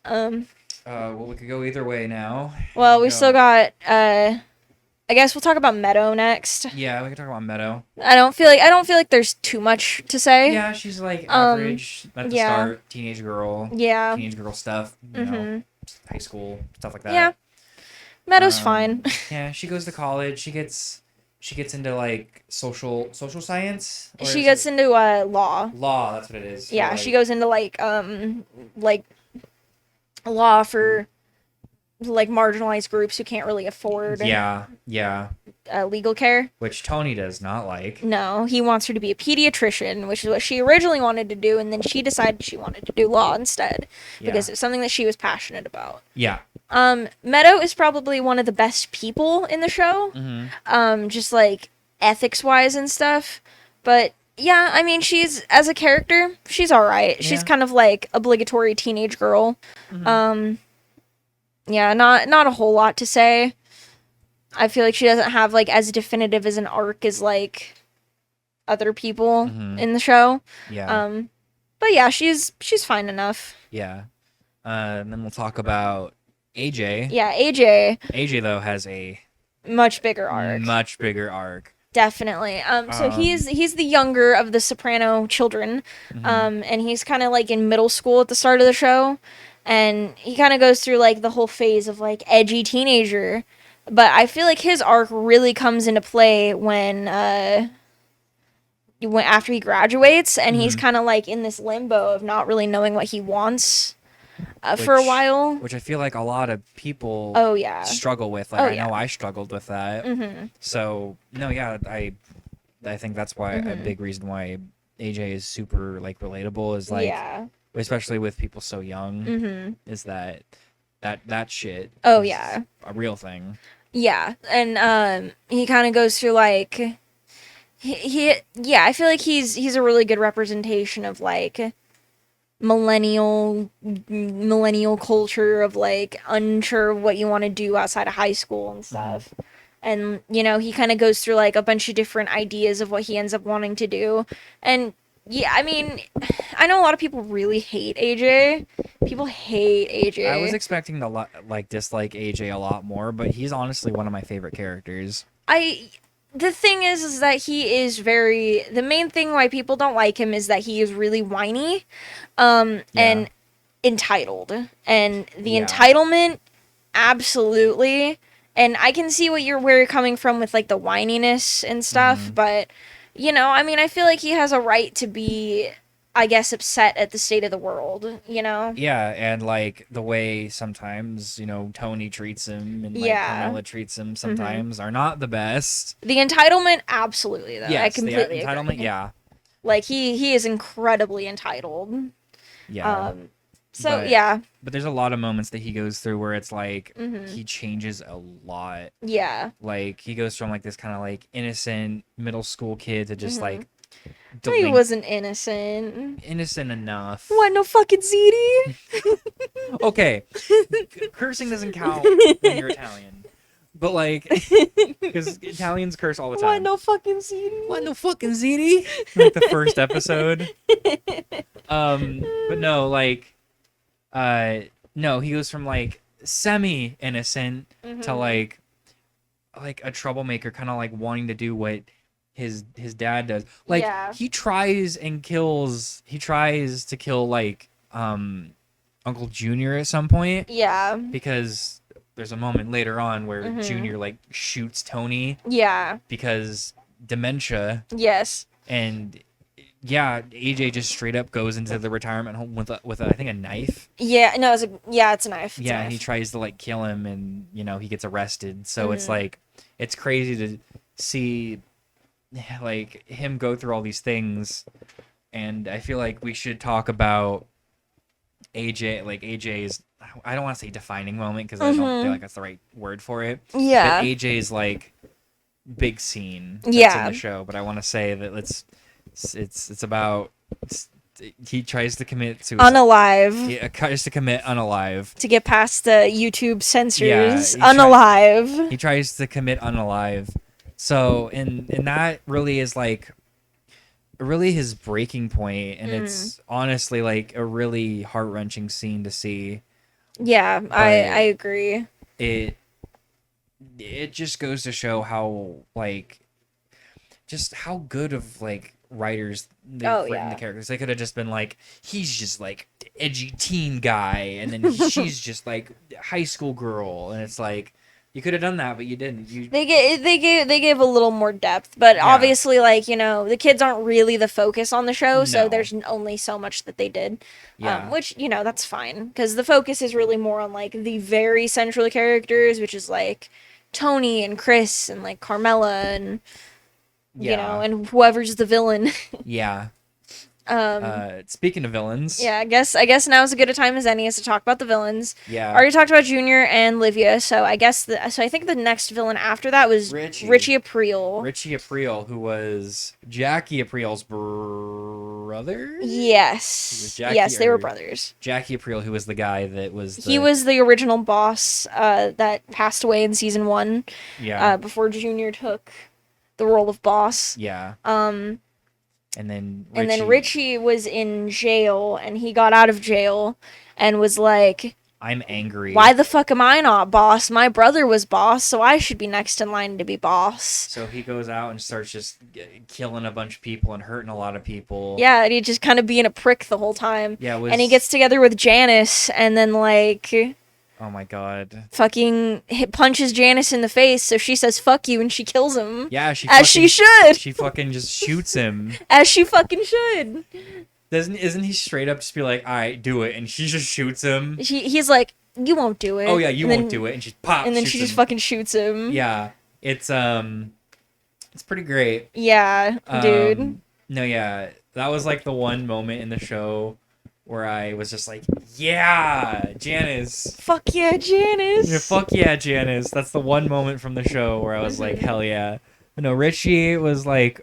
Well, we could go either way now. Well, we still got I guess we'll talk about Meadow next. Yeah, we can talk about Meadow. I don't feel like there's too much to say. Yeah, she's like average at the start, teenage girl. Yeah. Teenage girl stuff, you know, high school, stuff like that. Yeah. Meadow's fine. Yeah, she goes to college. She gets into like social science. She gets into law. Law, that's what it is. Yeah, she goes into like law for like marginalized groups who can't really afford legal care, which Tony does not like. No, he wants her to be a pediatrician, which is what she originally wanted to do, and then she decided she wanted to do law instead because it's something that she was passionate about. Yeah. Meadow is probably one of the best people in the show. Just like ethics wise and stuff, but yeah, I mean, she's, as a character, she's all right. Yeah. She's kind of like obligatory teenage girl. Yeah, not a whole lot to say. I feel like she doesn't have like as definitive as an arc as like other people in the show. Yeah. But yeah, she's fine enough. Yeah. And then we'll talk about AJ. Yeah, AJ. AJ though has a much bigger arc. Definitely. So he's the younger of the Soprano children. And he's kind of like in middle school at the start of the show. And he kind of goes through like the whole phase of like edgy teenager. But I feel like his arc really comes into play when after he graduates, and he's kind of like in this limbo of not really knowing what he wants for a while. Which I feel like a lot of people struggle with. Like I know I struggled with that. So no, yeah, I think that's why a big reason why AJ is super like relatable is like especially with people so young is that shit is a real thing. Yeah, and he kind of goes through like he I feel like he's a really good representation of like millennial culture of like unsure of what you want to do outside of high school and stuff. And you know, he kind of goes through like a bunch of different ideas of what he ends up wanting to do. And yeah, I mean, I know a lot of people really hate AJ. People hate AJ. I was expecting to dislike AJ a lot more, but he's honestly one of my favorite characters. The thing is that he is the main thing why people don't like him is that he is really whiny, and entitled. And the entitlement, absolutely. And I can see where you're coming from with like the whininess and stuff, but you know, I mean, I feel like he has a right to be, I guess, upset at the state of the world, you know? Yeah, and like the way sometimes, you know, Tony treats him and like Carmela treats him sometimes are not the best. The entitlement, absolutely, though. Yes, I completely the entitlement, agree. yeah. Like, he is incredibly entitled. Yeah. But there's a lot of moments that he goes through where it's like he changes a lot. Yeah. Like he goes from like this kind of like innocent middle school kid to just like he wasn't innocent. Innocent enough. What, no fucking ziti? Okay. Cursing doesn't count when you're Italian. But like, because Italians curse all the time. What, no fucking ziti? What, no fucking ziti? Like the first episode. But no, like, no, he goes from like semi-innocent to like a troublemaker, kind of like wanting to do what his dad does. Like he tries to kill like Uncle Junior at some point. Yeah. Because there's a moment later on where Junior like shoots Tony. Yeah. Because dementia. Yes. And AJ just straight up goes into the retirement home with I think a knife. Yeah, no, it's a knife. It's a knife. He tries to like kill him, and you know he gets arrested. So it's like it's crazy to see like him go through all these things, and I feel like we should talk about AJ. Like AJ's, I don't want to say defining moment because I don't feel like that's the right word for it. Yeah. But AJ's like big scene that's in the show, but I want to say that it's about he tries to commit suicide. Unalive. He tries to commit unalive. To get past the YouTube censors. Yeah, unalive. He tries to commit unalive So and that really is like really his breaking point, and it's honestly like a really heart-wrenching scene to see. Yeah, I agree. It just goes to show how like just how good of like writers they've written the characters. They could have just been like, he's just like edgy teen guy, and then she's just like high school girl, and it's like you could have done that, but you didn't. They gave a little more depth, but obviously, like, you know, the kids aren't really the focus on the show, so there's only so much that they did. Which, you know, that's fine, because the focus is really more on like the very central characters, which is like Tony and Chris and like Carmela and you know, and whoever's the villain. Yeah. Speaking of villains. Yeah, I guess now is as good a time as any is to talk about the villains. Yeah. I already talked about Junior and Olivia, so I guess I think the next villain after that was Richie April. Richie April, who was Jackie April's brother? Yes. Yes, they were brothers. Jackie April, who was the guy that was He was the original boss that passed away in season 1. Yeah. Before Junior took the role of boss. Yeah. And then Richie was in jail, and he got out of jail and was like, I'm angry. Why the fuck am I not boss? My brother was boss, so I should be next in line to be boss. So he goes out and starts just killing a bunch of people and hurting a lot of people. Yeah, and he just kind of being a prick the whole time. Yeah, and he gets together with Janice, and then like... Oh my god. Fucking punches Janice in the face, so she says fuck you and she kills him. Yeah, she should. She fucking just shoots him. As she fucking should. Isn't he straight up just be like, alright, do it, and she just shoots him? He's like, you won't do it. Oh yeah, you won't do it, and she pops. And then she just fucking shoots him. Yeah. It's pretty great. Yeah, dude. No, yeah. That was like the one moment in the show where I was just like, yeah, Janice. Fuck yeah, Janice. Yeah, fuck yeah, Janice. That's the one moment from the show where I was like, hell yeah. But no, Richie was like,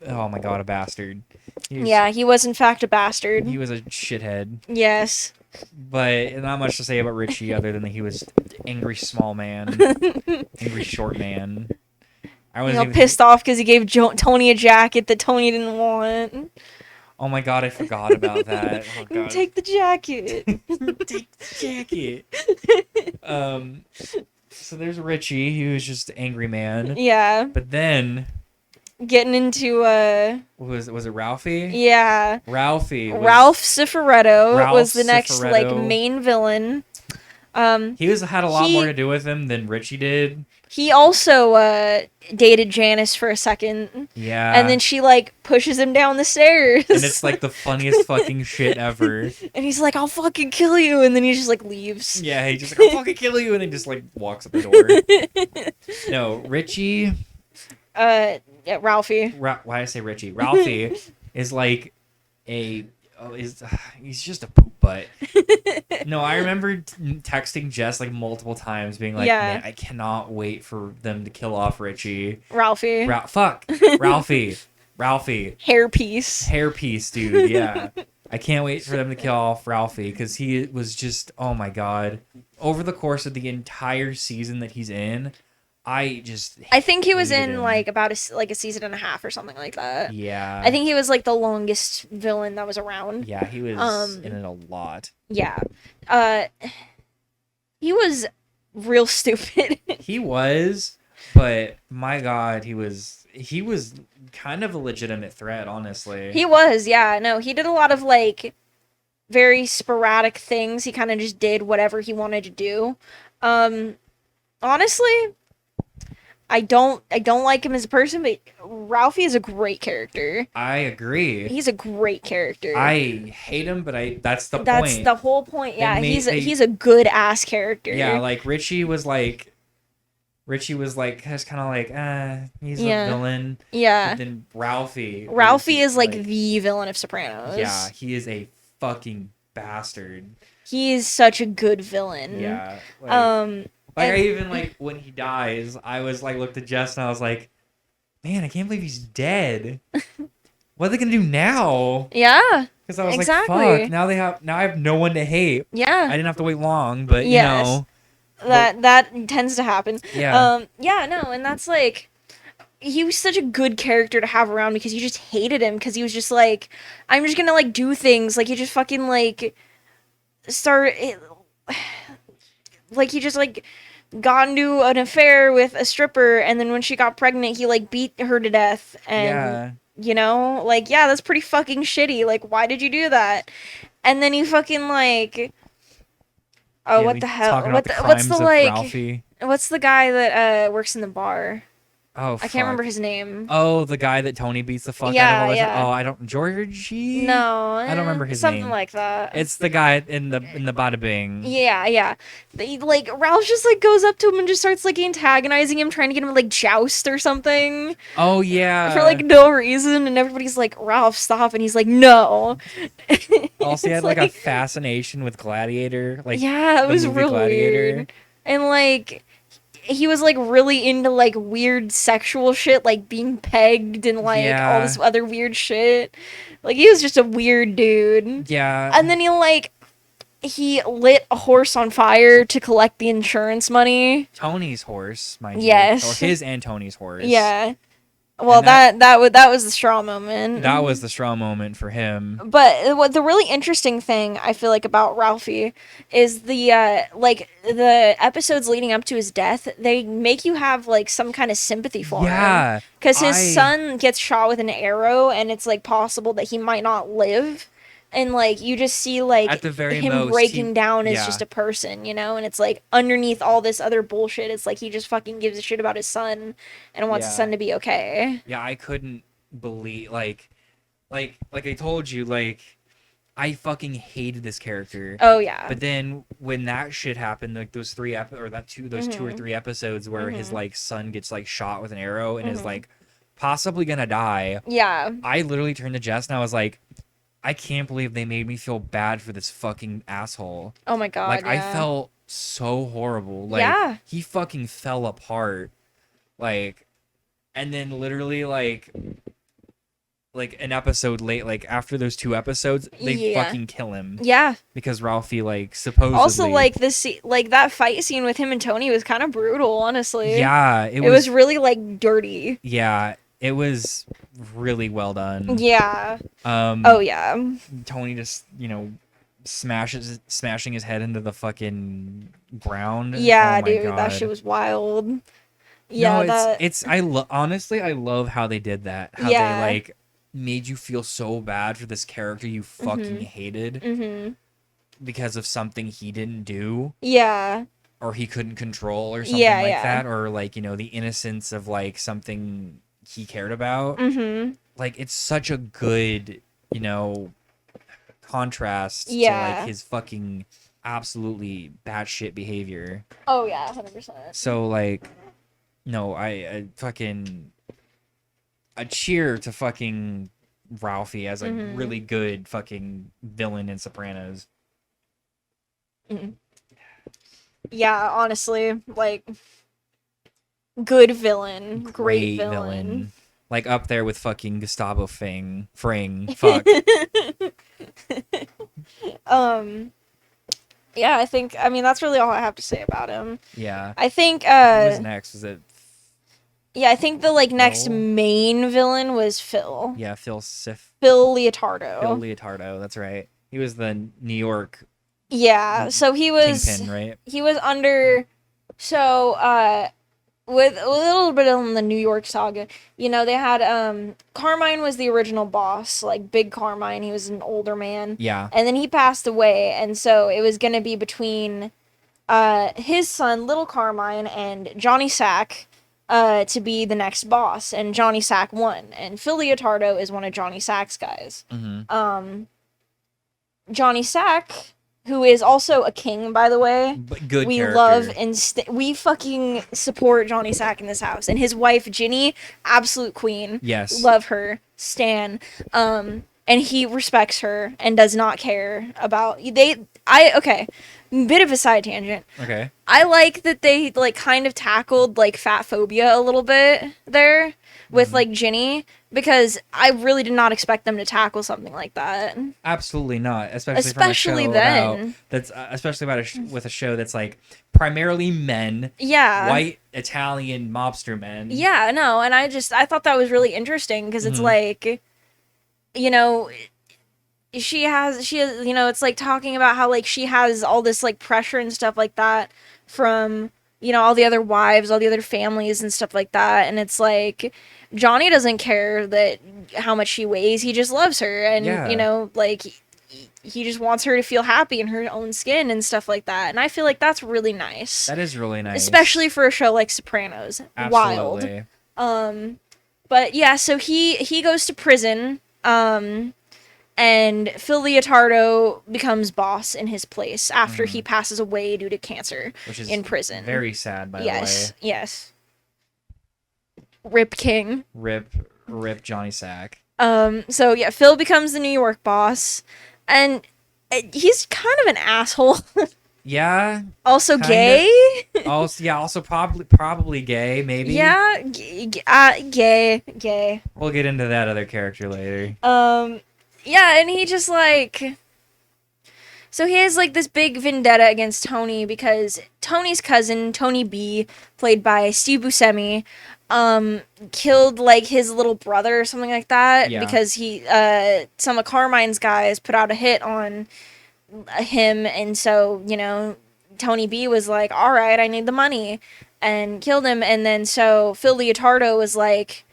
oh my god, a bastard. He was in fact a bastard. He was a shithead. Yes. But not much to say about Richie other than that he was angry small man. Angry short man. I was pissed off because he gave Tony a jacket that Tony didn't want. Oh my god, I forgot about that. Oh god. Take the jacket. Take the jacket. So there's Richie, who's just an angry man. Yeah. But then getting into was it Ralphie? Yeah. Ralph Cifaretto was the next like main villain. He had a lot more to do with him than Richie did. He also dated Janice for a second. Yeah. And then she like pushes him down the stairs. And it's like the funniest fucking shit ever. And he's like, I'll fucking kill you. And then he just like leaves. Yeah, he just like, I'll fucking kill you. And then just like walks up the door. No, Richie. Yeah, Ralphie. Why did I say Richie? Ralphie is like he's just a poop butt. No, I remember texting Jess like multiple times being like, man, I cannot wait for them to kill off Richie. Ralphie. Ralphie. Hairpiece, dude, yeah. I can't wait for them to kill off Ralphie because he was just, oh my god. Over the course of the entire season that he's in, I think he was in him. like about a season and a half or something like that. Yeah. I think he was like the longest villain that was around. Yeah, he was in it a lot. Yeah. He was real stupid. He was, but my god, he was kind of a legitimate threat, honestly. He was, yeah. No, he did a lot of like very sporadic things. He kind of just did whatever he wanted to do. Honestly, I don't like him as a person, but Ralphie is a great character. I agree. He's a great character. I hate him, but that's the point. That's the whole point. Yeah, he's a good ass character. Yeah, like Richie was like just kind of like he's a villain. Yeah. But then Ralphie is like the villain of Sopranos. Yeah, he is a fucking bastard. He is such a good villain. Yeah. I even, like, when he dies, I was, like, looked at Jess and I was like, man, I can't believe he's dead. What are they going to do now? Yeah. Because I was like, fuck, now I have no one to hate. Yeah. I didn't have to wait long, but, you know. That tends to happen. Yeah. Yeah, no, and that's, like, he was such a good character to have around because you just hated him because he was just like, I'm just gonna like do things. Like he just fucking like like he just like got into an affair with a stripper, and then when she got pregnant, he like beat her to death. And you know, like, yeah, that's pretty fucking shitty. Like, why did you do that? And then he fucking like, oh, what the hell? What's the like? Ralphie. What's the guy that works in the bar? Oh, I can't remember his name. Oh, the guy that Tony beats the fuck out of. Oh, I don't. Georgie? No, I don't remember his name. Something like that. It's the guy in the Bada Bing. Yeah. Like Ralph just like goes up to him and just starts like antagonizing him, trying to get him like joust or something. Oh yeah. For like no reason, and everybody's like, Ralph, stop, and he's like, no. Also, he had like a fascination with Gladiator. Like, yeah, it was real weird. And like, he was like really into like weird sexual shit, like being pegged and like all this other weird shit. Like he was just a weird dude. Yeah. And then he lit a horse on fire to collect the insurance money. Tony's horse, mind you. Yes. Or his and Tony's horse. Yeah. Well, that was the straw moment. That was the straw moment for him. But what the really interesting thing I feel like about Ralphie is the episodes leading up to his death. They make you have like some kind of sympathy for him. Yeah, because his son gets shot with an arrow, and it's like possible that he might not live. And, like, you just see, like, at the very him most, breaking down as just a person, you know? And it's, like, underneath all this other bullshit, it's, like, he just fucking gives a shit about his son and wants his son to be okay. Yeah, I couldn't believe, like I told you, like, I fucking hated this character. Oh, yeah. But then when that shit happened, like, those 2 or 3 episodes where his, like, son gets, like, shot with an arrow and is, like, possibly gonna die. Yeah. I literally turned to Jess and I was like, I can't believe they made me feel bad for this fucking asshole. Oh my god, like, I felt so horrible. Like, he fucking fell apart. Like, and then literally, like an episode late, like, after those 2 episodes, they fucking kill him. Yeah. Because Ralphie, like, supposedly... Also, like, that fight scene with him and Tony was kind of brutal, honestly. Yeah, it was really, like, dirty. Yeah, it was really well done. Yeah. Oh yeah. Tony just, you know, smashing his head into the fucking ground. Yeah, dude, God. That shit was wild. Yeah, no, it's honestly, I love how they did that. How they like made you feel so bad for this character you fucking hated because of something he didn't do. Yeah. Or he couldn't control or something like that, or like, you know, the innocence of like something he cared about. Like, it's such a good, you know, contrast to like his fucking absolutely batshit behavior. Oh yeah, 100%. So like, no, I fucking a cheer to fucking Ralphie as a really good fucking villain in Sopranos. Yeah, honestly, like, good villain, great villain. Like, up there with fucking Gustavo Fring. Fuck. Yeah, I mean, that's really all I have to say about him. Yeah. I think, Who was next? Was it... Yeah, I think the, like, next main villain was Phil. Yeah, Phil Leotardo. Phil Leotardo, that's right. He was the New York... Yeah, so he was... Kingpin, right? He was under... So, with a little bit on the New York saga, you know, they had, Carmine was the original boss, like, Big Carmine, he was an older man. Yeah. And then he passed away, and so it was gonna be between, his son, Little Carmine, and Johnny Sack, to be the next boss, and Johnny Sack won, and Phil Leotardo is one of Johnny Sack's guys. Johnny Sack... who is also a king, by the way. But good we character. Love and we fucking support Johnny Sack in this house. And his wife, Ginny, absolute queen. Yes. Love her. Stan. And he respects her and does not care about... Okay. Bit of a side tangent. Okay. I like that they, like, kind of tackled, like, fat phobia a little bit there. with like Ginny, because I really did not expect them to tackle something like that. Absolutely not, especially from a Especially show then. especially with a show that's like primarily men, Yeah. white Italian mobster men. Yeah, no, and I thought that was really interesting because it's like, you know, she has, you know, it's like talking about how like she has all this like pressure and stuff like that from, you know, all the other wives, all the other families and stuff like that, and it's like Johnny doesn't care that how much she weighs, he just loves her, and you know, like he just wants her to feel happy in her own skin and stuff like that, and I feel like that's really nice. That is really nice, especially for a show like Sopranos. Absolutely. Wild. But yeah, so he goes to prison. And Phil Leotardo becomes boss in his place after he passes away due to cancer, which is in prison. Very sad, by the way. Yes. Rip King. Rip Johnny Sack. So yeah, Phil becomes the New York boss, and he's kind of an asshole. Yeah. Also gay. Also probably gay, maybe. Yeah, gay. We'll get into that other character later. Yeah, and he just like, so he has like this big vendetta against Tony because Tony's cousin, Tony B, played by Steve Buscemi, killed like his little brother or something like that because he some of Carmine's guys put out a hit on him, and so, you know, Tony B was like, all right, I need the money, and killed him. And then so Phil Leotardo was like,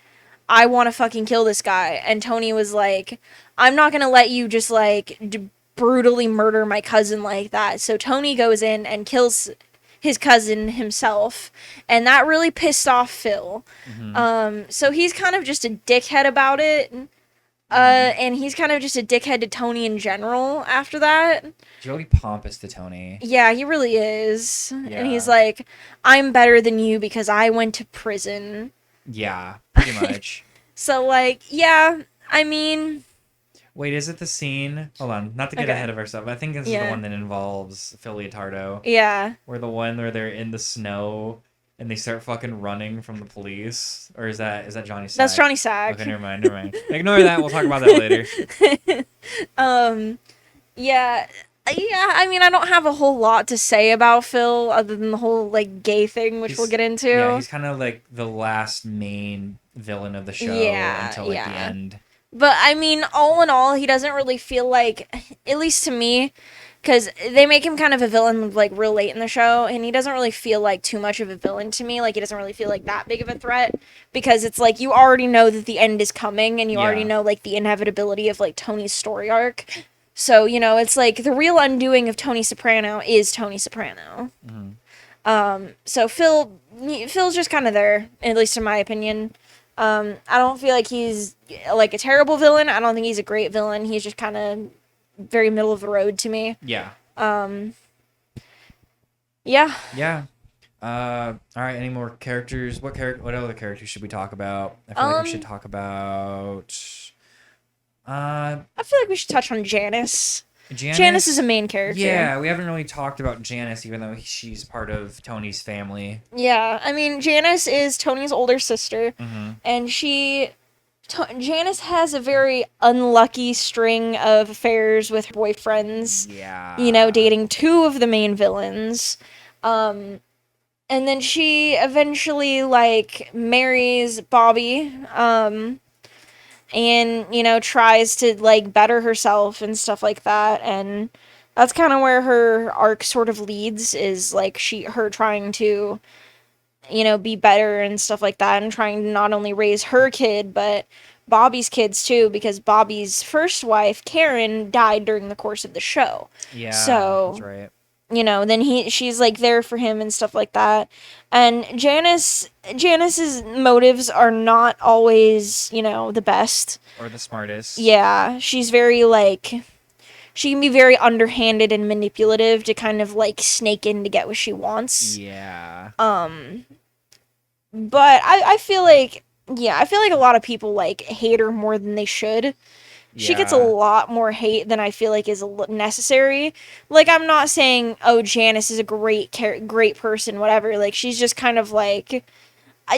I want to fucking kill this guy, and Tony was like, I'm not gonna let you just like brutally murder my cousin like that. So Tony goes in and kills his cousin himself, and that really pissed off Phil. So he's kind of just a dickhead about it. And he's kind of just a dickhead to Tony in general after that. He's really pompous to Tony. Yeah, he really is. Yeah. And he's like, I'm better than you because I went to prison. Yeah, pretty much. So, like, yeah, I mean... Wait, is it the scene? Hold on, not to get ahead of ourselves. I think this is the one that involves Phil Leotardo. Yeah. Where they're in the snow and they start fucking running from the police. Or is that Johnny Sack? That's Johnny Sack. Okay, never mind. Ignore that. We'll talk about that later. Yeah, I mean, I don't have a whole lot to say about Phil other than the whole, like, gay thing, which we'll get into. Yeah, he's kind of, like, the last main villain of the show until, like, the end. But, I mean, all in all, he doesn't really feel like, at least to me, because they make him kind of a villain, like, real late in the show, and he doesn't really feel like too much of a villain to me. Like, he doesn't really feel like that big of a threat, because it's like, you already know that the end is coming, and you already know, like, the inevitability of, like, Tony's story arc. So, you know, it's like, the real undoing of Tony Soprano is Tony Soprano. So Phil's just kind of there, at least in my opinion. I don't feel like he's, like, a terrible villain. I don't think he's a great villain. He's just kind of very middle of the road to me. Yeah. Yeah. Yeah. All right. Any more characters? What other characters should we talk about? I feel like we should talk about. I feel like we should touch on Janice. Janice is a main character. Yeah, we haven't really talked about Janice, even though she's part of Tony's family. Yeah, I mean, Janice is Tony's older sister, and Janice has a very unlucky string of affairs with her boyfriends. Yeah. You know, dating two of the main villains. And then she eventually, like, marries Bobby, and, you know, tries to, like, better herself and stuff like that, and that's kind of where her arc sort of leads, is, like, her trying to, you know, be better and stuff like that, and trying to not only raise her kid, but Bobby's kids, too, because Bobby's first wife, Karen, died during the course of the show. Yeah, so, that's right. You know, then she's, like, there for him and stuff like that. And Janice's motives are not always, you know, the best. Or the smartest. Yeah, she's very, like, she can be very underhanded and manipulative to kind of, like, snake in to get what she wants. Yeah. But I feel like, I feel like a lot of people, like, hate her more than they should. She gets a lot more hate than I feel like is necessary. Like, I'm not saying, oh, Janice is a great person, whatever. Like, she's just kind of like,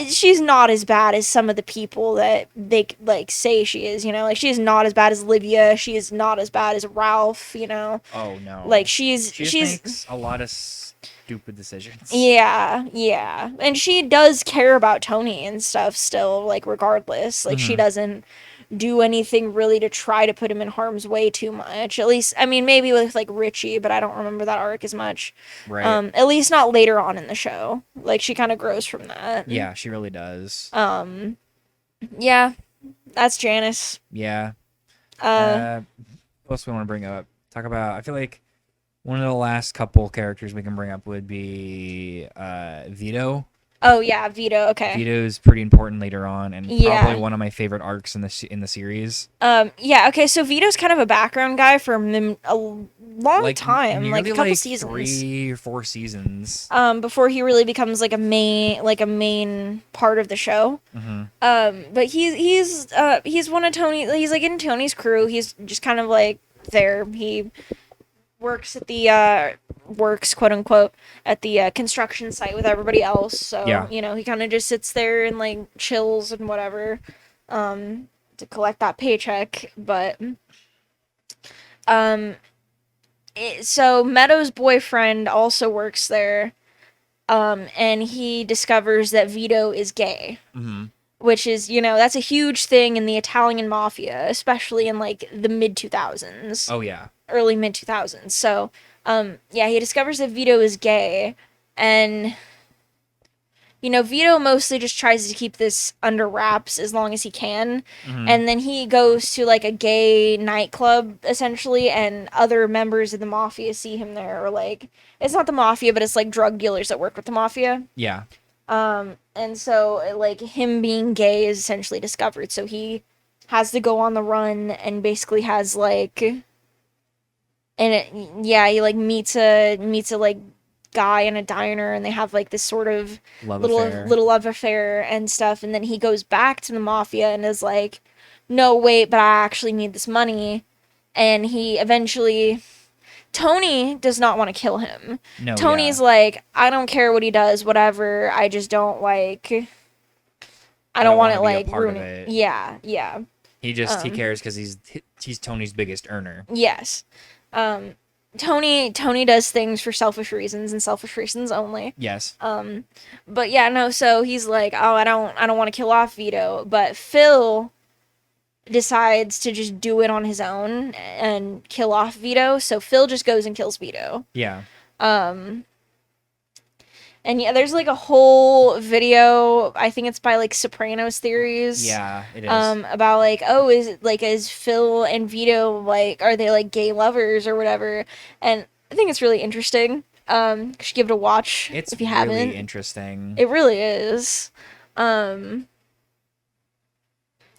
she's not as bad as some of the people that they like say she is, you know, like she is not as bad as Olivia, she is not as bad as Ralph, you know. Oh no. Like she makes a lot of stupid decisions. Yeah, and she does care about Tony and stuff still, like regardless, like she doesn't do anything really to try to put him in harm's way too much. At least, I mean, maybe with like Richie, but I don't remember that arc as much. Right. At least not later on in the show. Like she kind of grows from that. Yeah, she really does. Yeah, that's Janice. Yeah. What else we want to bring up? Talk about. I feel like one of the last couple characters we can bring up would be Vito. Oh yeah, Vito. Okay. Vito's pretty important later on, and probably one of my favorite arcs in the series. Yeah. Okay. So Vito's kind of a background guy for a long time, like a couple seasons, 3 or 4 seasons. Before he really becomes like a main part of the show. But he's one of Tony. He's like in Tony's crew. He's just kind of like there. He works at the quote unquote at the construction site with everybody else, so you know, he kind of just sits there and like chills and whatever to collect that paycheck. But so Meadow's boyfriend also works there, and he discovers that Vito is gay. Which is, you know, that's a huge thing in the Italian mafia, especially in like the mid 2000s. Oh yeah, early mid 2000s. So yeah, he discovers that Vito is gay, and you know, Vito mostly just tries to keep this under wraps as long as he can. And then he goes to like a gay nightclub essentially, and other members of the mafia see him there, or like, it's not the mafia, but it's like drug dealers that work with the mafia. Yeah. And so like him being gay is essentially discovered, so he has to go on the run, and basically has like, and he like meets a like guy in a diner, and they have like this sort of little love affair and stuff, and then he goes back to the mafia and is like, no wait, but I actually need this money. And he eventually, Tony does not want to kill him. No, Tony's like, I don't care what he does, whatever. I just don't like, I don't want it like ruining. Yeah. He cares because he's Tony's biggest earner. Yes. Tony does things for selfish reasons and selfish reasons only. Yes. But yeah, no, so he's like, oh, I don't want to kill off Vito, but Phil decides to just do it on his own and kill off Vito, so Phil just goes and kills Vito. Yeah. And yeah, there's like a whole video, I think it's by like Sopranos Theories. Yeah, it is. About like, oh, is Phil and Vito like, are they like gay lovers or whatever? And I think it's really interesting. You should give it a watch if you haven't. It's really interesting. It really is.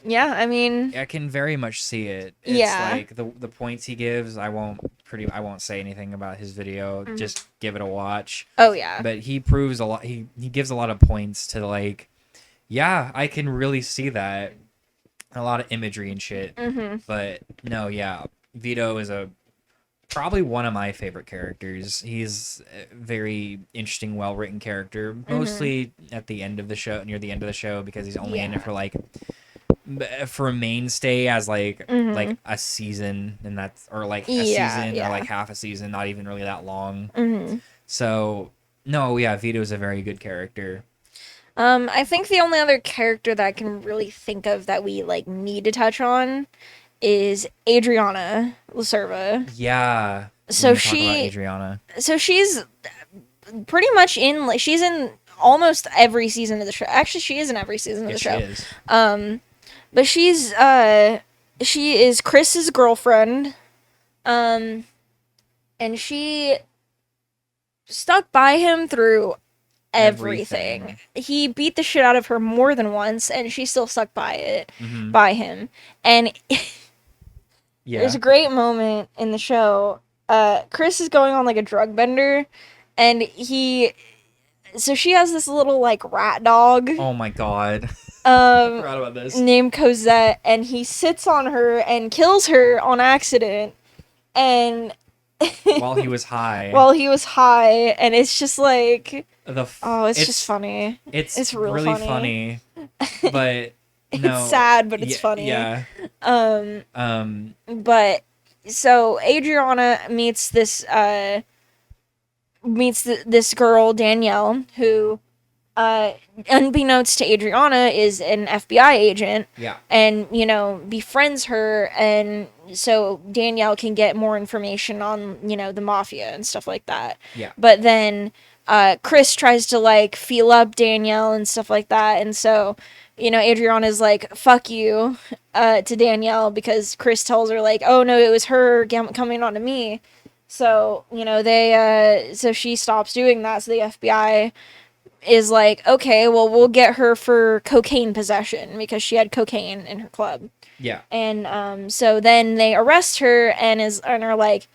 Yeah, I mean, I can very much see it. It's like the points he gives, I won't say anything about his video. Just give it a watch. Oh yeah. But he proves a lot. He gives a lot of points to like, yeah, I can really see that. A lot of imagery and shit. But no, yeah, Vito is probably one of my favorite characters. He's a very interesting, well-written character. Mostly at the end of the show, near the end of the show, because he's only in it for like, for a mainstay as like like a season, and that's, or like a season or like half a season, not even really that long. So no, yeah, Vito's a very good character. I think the only other character that I can really think of that we like need to touch on is Adriana Lacerva. Yeah. So Adriana. So she's pretty much in, like, she's in almost every season of the show. Actually, she is in every season of the show. She is. But she is Chris's girlfriend. And she stuck by him through everything. He beat the shit out of her more than once, and she still stuck by him. And there's a great moment in the show. Chris is going on like a drug bender, and so she has this little like rat dog. Oh my god. I forgot about this. Named Cosette, and he sits on her and kills her on accident. And while he was high. And it's just like, It's just funny. It's real really funny. But it's sad, but it's funny. Yeah. But so Adriana meets this this girl Danielle, who unbeknownst to Adriana is an FBI agent. Yeah. And befriends her, and so Danielle can get more information on the mafia and stuff like that. Yeah. But then Chris tries to like feel up Danielle and stuff like that, and so Adriana's like, fuck you to Danielle, because Chris tells her like, oh no, it was her coming on to me. So so she stops doing that. So the FBI is like, okay, well, we'll get her for cocaine possession, because she had cocaine in her club. Yeah. And so then they arrest her and are like,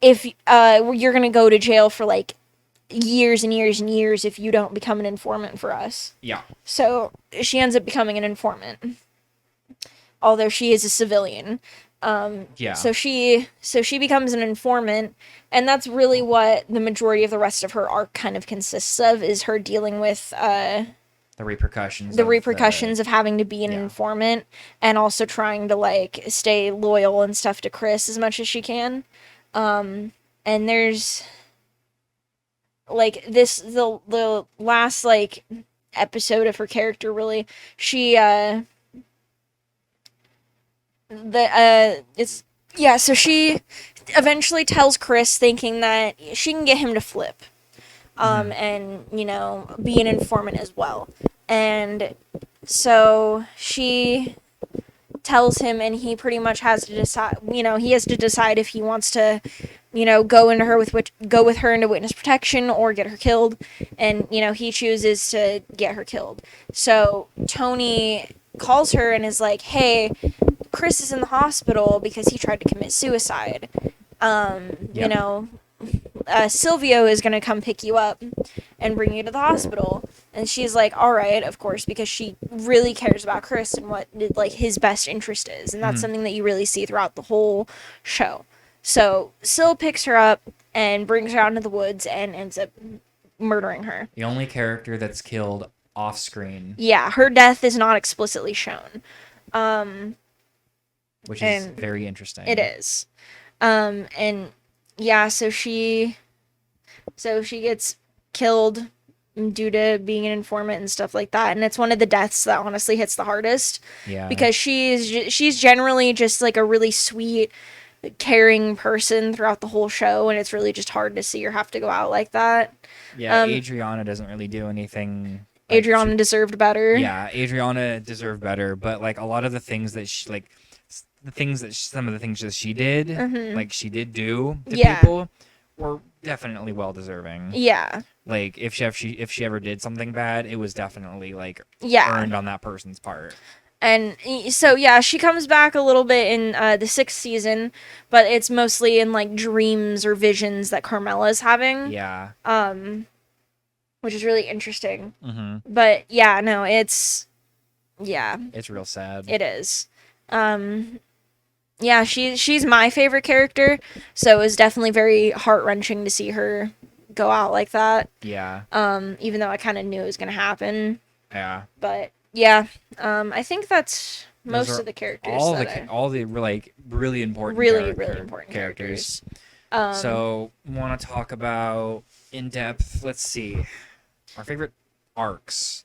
if you're gonna go to jail for like years and years and years if you don't become an informant for us. Yeah. So she ends up becoming an informant, although she is a civilian. Yeah. So she becomes an informant, and that's really what the majority of the rest of her arc kind of consists of, is her dealing with the repercussions of having to be an informant, and also trying to like stay loyal and stuff to Chris as much as she can. And there's like the last like episode of her character, really, she so she eventually tells Chris, thinking that she can get him to flip, and be an informant as well. And so she tells him, and he pretty much has to decide. He has to decide if he wants to, go with her into witness protection or get her killed. And he chooses to get her killed. So Tony calls her and is like, "Hey, Chris is in the hospital because he tried to commit suicide. Silvio is going to come pick you up and bring you to the hospital." And she's like, all right, of course, because she really cares about Chris and what like his best interest is. And that's something that you really see throughout the whole show. So Sil picks her up and brings her out into the woods and ends up murdering her. The only character that's killed off screen. Yeah, her death is not explicitly shown. Which is very interesting. It is. And yeah, so she gets killed due to being an informant and stuff like that. And it's one of the deaths that honestly hits the hardest. Yeah. Because she's generally just like a really sweet, caring person throughout the whole show, and it's really just hard to see her have to go out like that. Yeah, Adriana doesn't really do anything. Like, Adriana deserved better. Yeah, Adriana deserved better, but like a lot of the things that she like, some of the things that she did, like she did do to people, were definitely well deserving. Yeah. Like if she ever did something bad, it was definitely like earned on that person's part. And so yeah, she comes back a little bit in the 6th season, but it's mostly in like dreams or visions that Carmela's having. Yeah. Which is really interesting. Mm-hmm. But yeah, no, it's real sad. It is. Yeah, she's my favorite character, so it was definitely very heart-wrenching to see her go out like that. Yeah. Even though I kind of knew it was gonna happen. Yeah. But yeah, I think that's most of the characters. All the like really important characters. So want to talk about in depth? Let's see, our favorite arcs.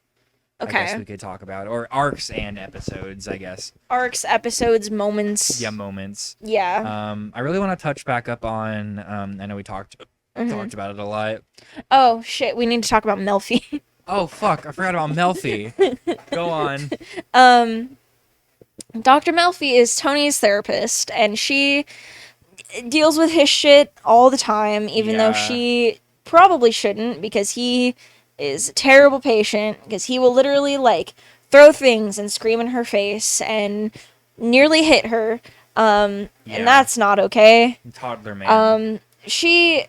Okay. I guess we could talk about, or arcs and episodes, I guess. Arcs, episodes, moments. Yeah, moments. Yeah. I really want to touch back up on. I know we talked about it a lot. Oh shit, we need to talk about Melfi. Oh fuck, I forgot about Melfi. Go on. Dr. Melfi is Tony's therapist, and she deals with his shit all the time, even though she probably shouldn't, because he is a terrible patient, because he will literally like throw things and scream in her face and nearly hit her, and that's not okay. Toddler man. She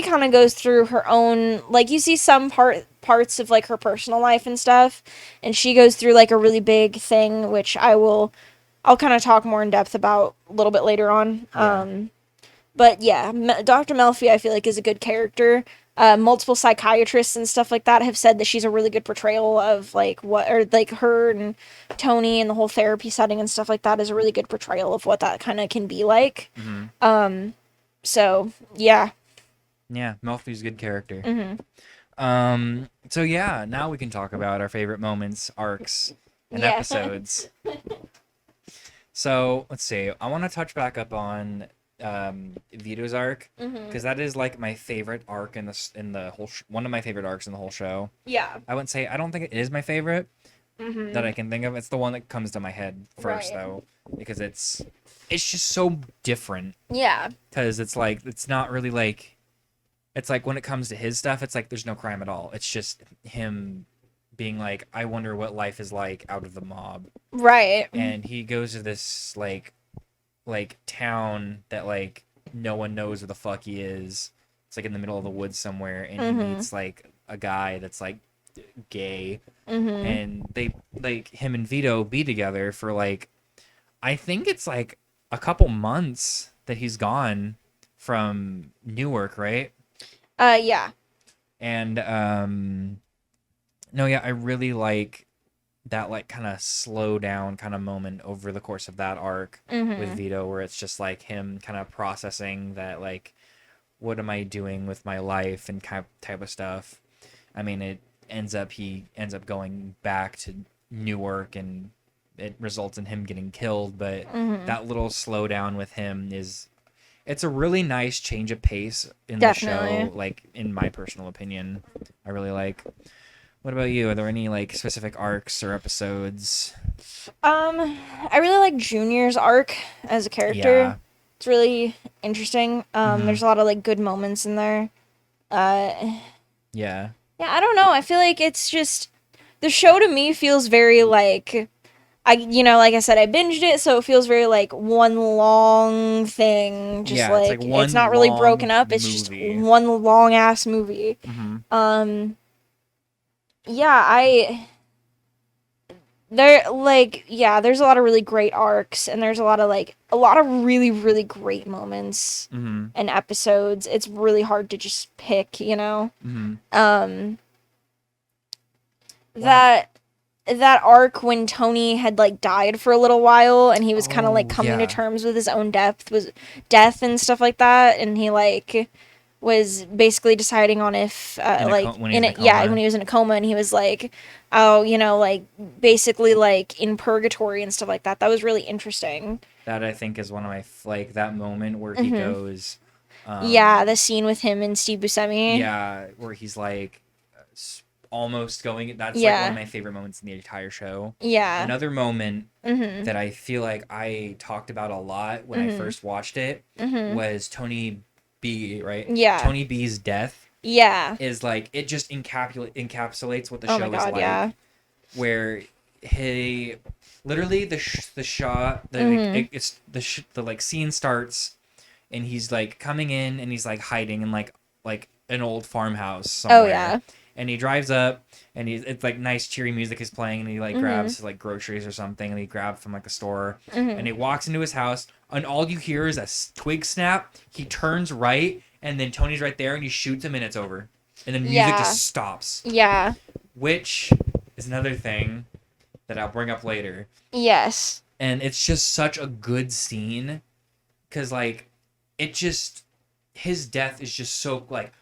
kind of goes through her own, like, you see some parts of like her personal life and stuff, and she goes through like a really big thing, which I'll kind of talk more in depth about a little bit later on. But yeah, Dr. Melfi I feel like is a good character. multiple psychiatrists and stuff like that have said that she's a really good portrayal of like what, or like her and Tony and the whole therapy setting and stuff like that is a really good portrayal of what that kind of can be like. So yeah. Yeah, Melfi's a good character. Mm-hmm. So yeah, now we can talk about our favorite moments, arcs, and Yeah. episodes. So let's see. I want to touch back up on Vito's arc because that is like my favorite arc in the whole one of my favorite arcs in the whole show. Yeah. I wouldn't say I don't think it is my favorite that I can think of. It's the one that comes to my head first though, because it's just so different. Yeah. Because it's like it's not really like. It's like when it comes to his stuff, it's like there's no crime at all. It's just him being like, I wonder what life is like out of the mob. Right. And he goes to this like town that like no one knows where the fuck he is. It's like in the middle of the woods somewhere, and he meets like a guy that's like gay, and they like him and Vito be together for like I think it's like a couple months that he's gone from Newark, right? Yeah. And no, yeah, I really like that like kind of slow down kind of moment over the course of that arc with Vito, where it's just like him kind of processing that like, what am I doing with my life and kind of type of stuff. I mean, he ends up going back to Newark, and it results in him getting killed. But that little slowdown with him it's a really nice change of pace in the show, like, in my personal opinion. I really like. What about you? Are there any, like, specific arcs or episodes? I really like Junior's arc as a character. Yeah. It's really interesting. There's a lot of, like, good moments in there. Yeah. Yeah, I don't know. I feel like it's just... The show, to me, feels very, like... like I said, I binged it, so it feels very like one long thing. Just yeah, like it's not really broken up. It's just one long ass movie. Yeah, there's a lot of really great arcs, and there's a lot of really, really great moments and episodes. It's really hard to just pick, that arc when Tony had like died for a little while, and he was kind of like coming to terms with his own death and stuff like that, and he like was basically deciding on if when he was in a coma, and he was like, like basically like in purgatory and stuff like that. That was really interesting. That I think is one of my like that moment where he goes. The scene with him and Steve Buscemi. Yeah, where he's like. Almost going. That's like one of my favorite moments in the entire show. Yeah. Another moment that I feel like I talked about a lot when I first watched it was Tony B. Right? Yeah. Tony B's death. Yeah. Is like it just encapsulates what the show is like. Yeah. Where he literally the shot it's the like scene starts, and he's like coming in, and he's like hiding in like an old farmhouse somewhere. Oh yeah. And he drives up, and it's like nice cheery music is playing, and he like grabs like groceries or something, and he grabs from like a store, and he walks into his house, and all you hear is a twig snap. He turns right, and then Tony's right there, and he shoots him, and it's over, and then music just stops. Yeah. Which is another thing that I'll bring up later. Yes. And it's just such a good scene, because like his death is just so like.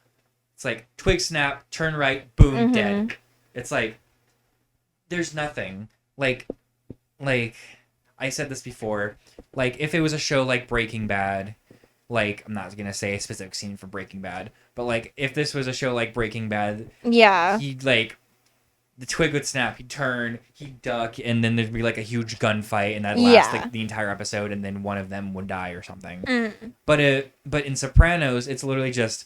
It's like twig snap, turn right, boom, dead. It's like there's nothing. Like I said this before. Like if it was a show like Breaking Bad, like I'm not gonna say a specific scene from Breaking Bad, but like if this was a show like Breaking Bad, he'd like the twig would snap, he'd turn, he'd duck, and then there'd be like a huge gunfight, and that'd last like the entire episode, and then one of them would die or something. But in Sopranos, it's literally just.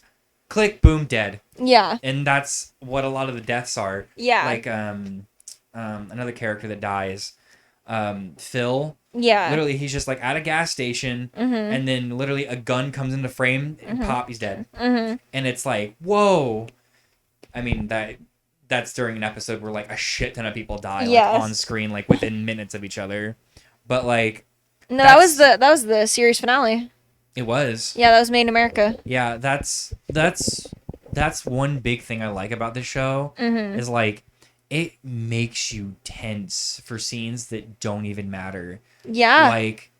Click, boom, dead. Yeah. And that's what a lot of the deaths are. Yeah. Like, another character that dies, Phil. Yeah. Literally, he's just, like, at a gas station, and then literally a gun comes into frame, and pop, he's dead. And it's like, whoa. I mean, that's during an episode where, like, a shit ton of people die, like, on screen, like, within minutes of each other. But, like... No, that was the series finale. It was. Yeah, that was Made in America. Yeah, that's that's one big thing I like about this show Mm-hmm. is like it makes you tense for scenes that don't even matter. Yeah. Like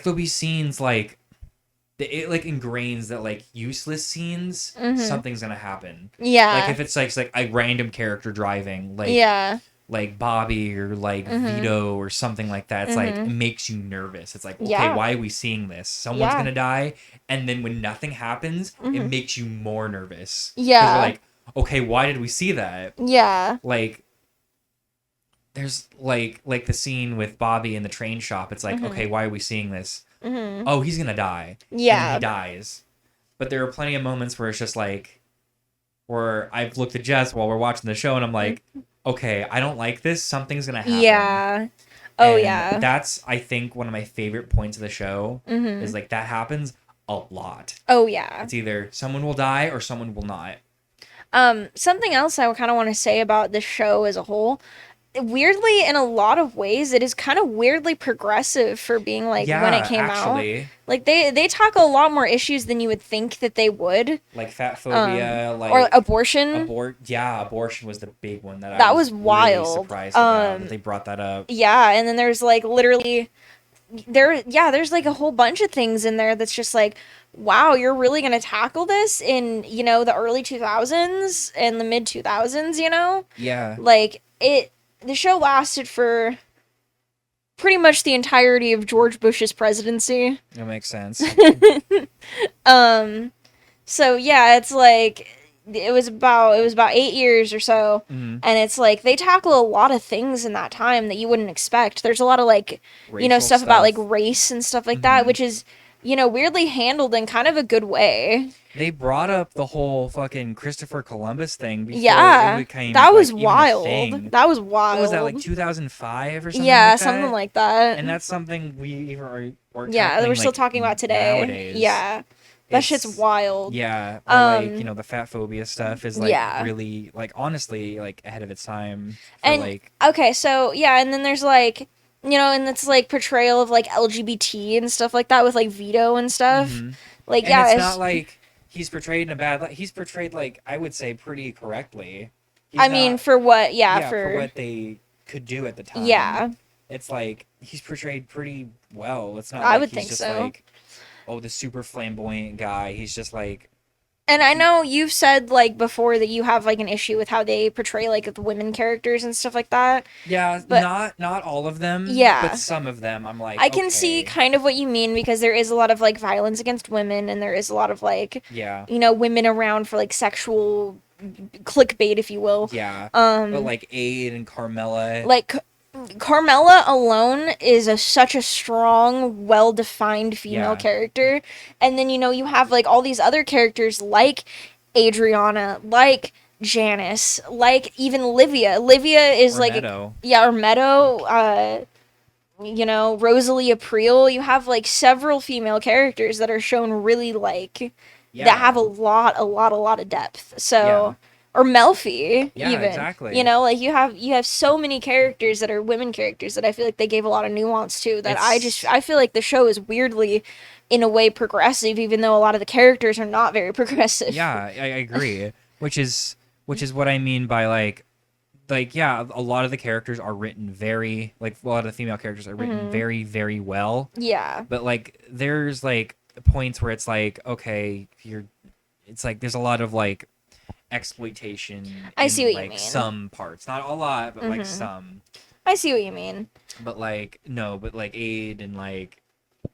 there'll be scenes like it like ingrains that like useless scenes Mm-hmm. something's gonna happen. Like Yeah. if it's like a random character driving Yeah. like Bobby or like Mm-hmm. Vito or something like that. It's like Mm-hmm. it makes you nervous. It's like, okay, Yeah. why are we seeing this? Someone's Yeah. gonna die, and then when nothing happens, it Mm-hmm. makes you more nervous. Because you're Yeah. like, okay, why did we see that? Yeah. Like there's like the scene with Bobby in the train shop. It's like, Mm-hmm. okay, why are we seeing this? Mm-hmm. Oh, he's gonna die. And then he Yeah. dies. But there are plenty of moments where it's just like where I've looked at Jess while we're watching the show and I'm like, okay, I don't like this. Something's gonna happen. Yeah. Oh, And yeah. that's I think one of my favorite points of the show Mm-hmm. is like that happens a lot. Oh, yeah. It's either someone will die or someone will not. Something else I kind of want to say about the show as a whole. Weirdly, in a lot of ways, it is kind of weirdly progressive for being like when it Yeah, came out. actually, Like they tackle a lot more issues than you would think that they would. like fat phobia, Or like abortion. abortion was the big one that That I was was really wild. surprised about that they brought that up. Yeah, and then there's like literally there's like a whole bunch of things in there that's just like, wow, you're really gonna tackle this in, the early 2000s and the mid 2000s, Yeah, like the show lasted for pretty much the entirety of George Bush's presidency. that makes sense. So yeah, it's like it was about 8 years or so, Mhm. and it's like they tackle a lot of things in that time that you wouldn't expect. There's a lot of like Racial stuff about like race and stuff like that, which is weirdly handled in kind of a good way. They brought up the whole fucking Christopher Columbus thing before Yeah, it became that was like, even a wild. thing. That was wild. What was that, like 2005 or something Yeah, like something that? like that. And that's something we even are Yeah, that we're tackling, still like, talking about today. nowadays. Yeah, that shit's It's- wild. Yeah, or like, Um, the fat phobia stuff is like yeah. really like honestly like ahead of its time for And like okay, so yeah, and then there's like and it's like portrayal of like LGBT and stuff like that with like Vito and stuff. mhm. Like And yeah, it's not like he's portrayed in a bad light. He's portrayed like I would say pretty correctly. He's I mean not- for what? yeah, Yeah, for what they could do at the time. yeah. It's like he's portrayed pretty well. It's not I like would he's think just so. like, oh, the super flamboyant guy. He's just like, And I know you've said like before that you have like an issue with how they portray like the women characters and stuff like that. yeah, But- not all of them. Yeah. But some of them, I'm like, I can see okay, kind of what you mean because there is a lot of like violence against women and there is a lot of like yeah, women around for like sexual clickbait, if you will. yeah. Um, But like Aid and Carmela, like Carmela alone is such a strong, well-defined female Yeah. character, and then you have like all these other characters like Adriana, like Janice, like even Olivia. Olivia is or like Meadow. or Meadow. Rosalie April. You have like several female characters that are shown really like Yeah. that have a lot of depth. So. Yeah. Or Melfi, Yeah, even exactly. like you have so many characters that are women characters that I feel like they gave a lot of nuance to. That I feel like the show is weirdly, in a way, progressive, even though a lot of the characters are not very progressive. Yeah, I agree. which is what I mean by like yeah, a lot of the characters are written very like a lot of the female characters are written very very well. Yeah. But like there's like points where it's like okay, it's like there's a lot of like exploitation I see what you like mean. some parts, not a lot, but like some. I see what you mean. But like but like Aid and like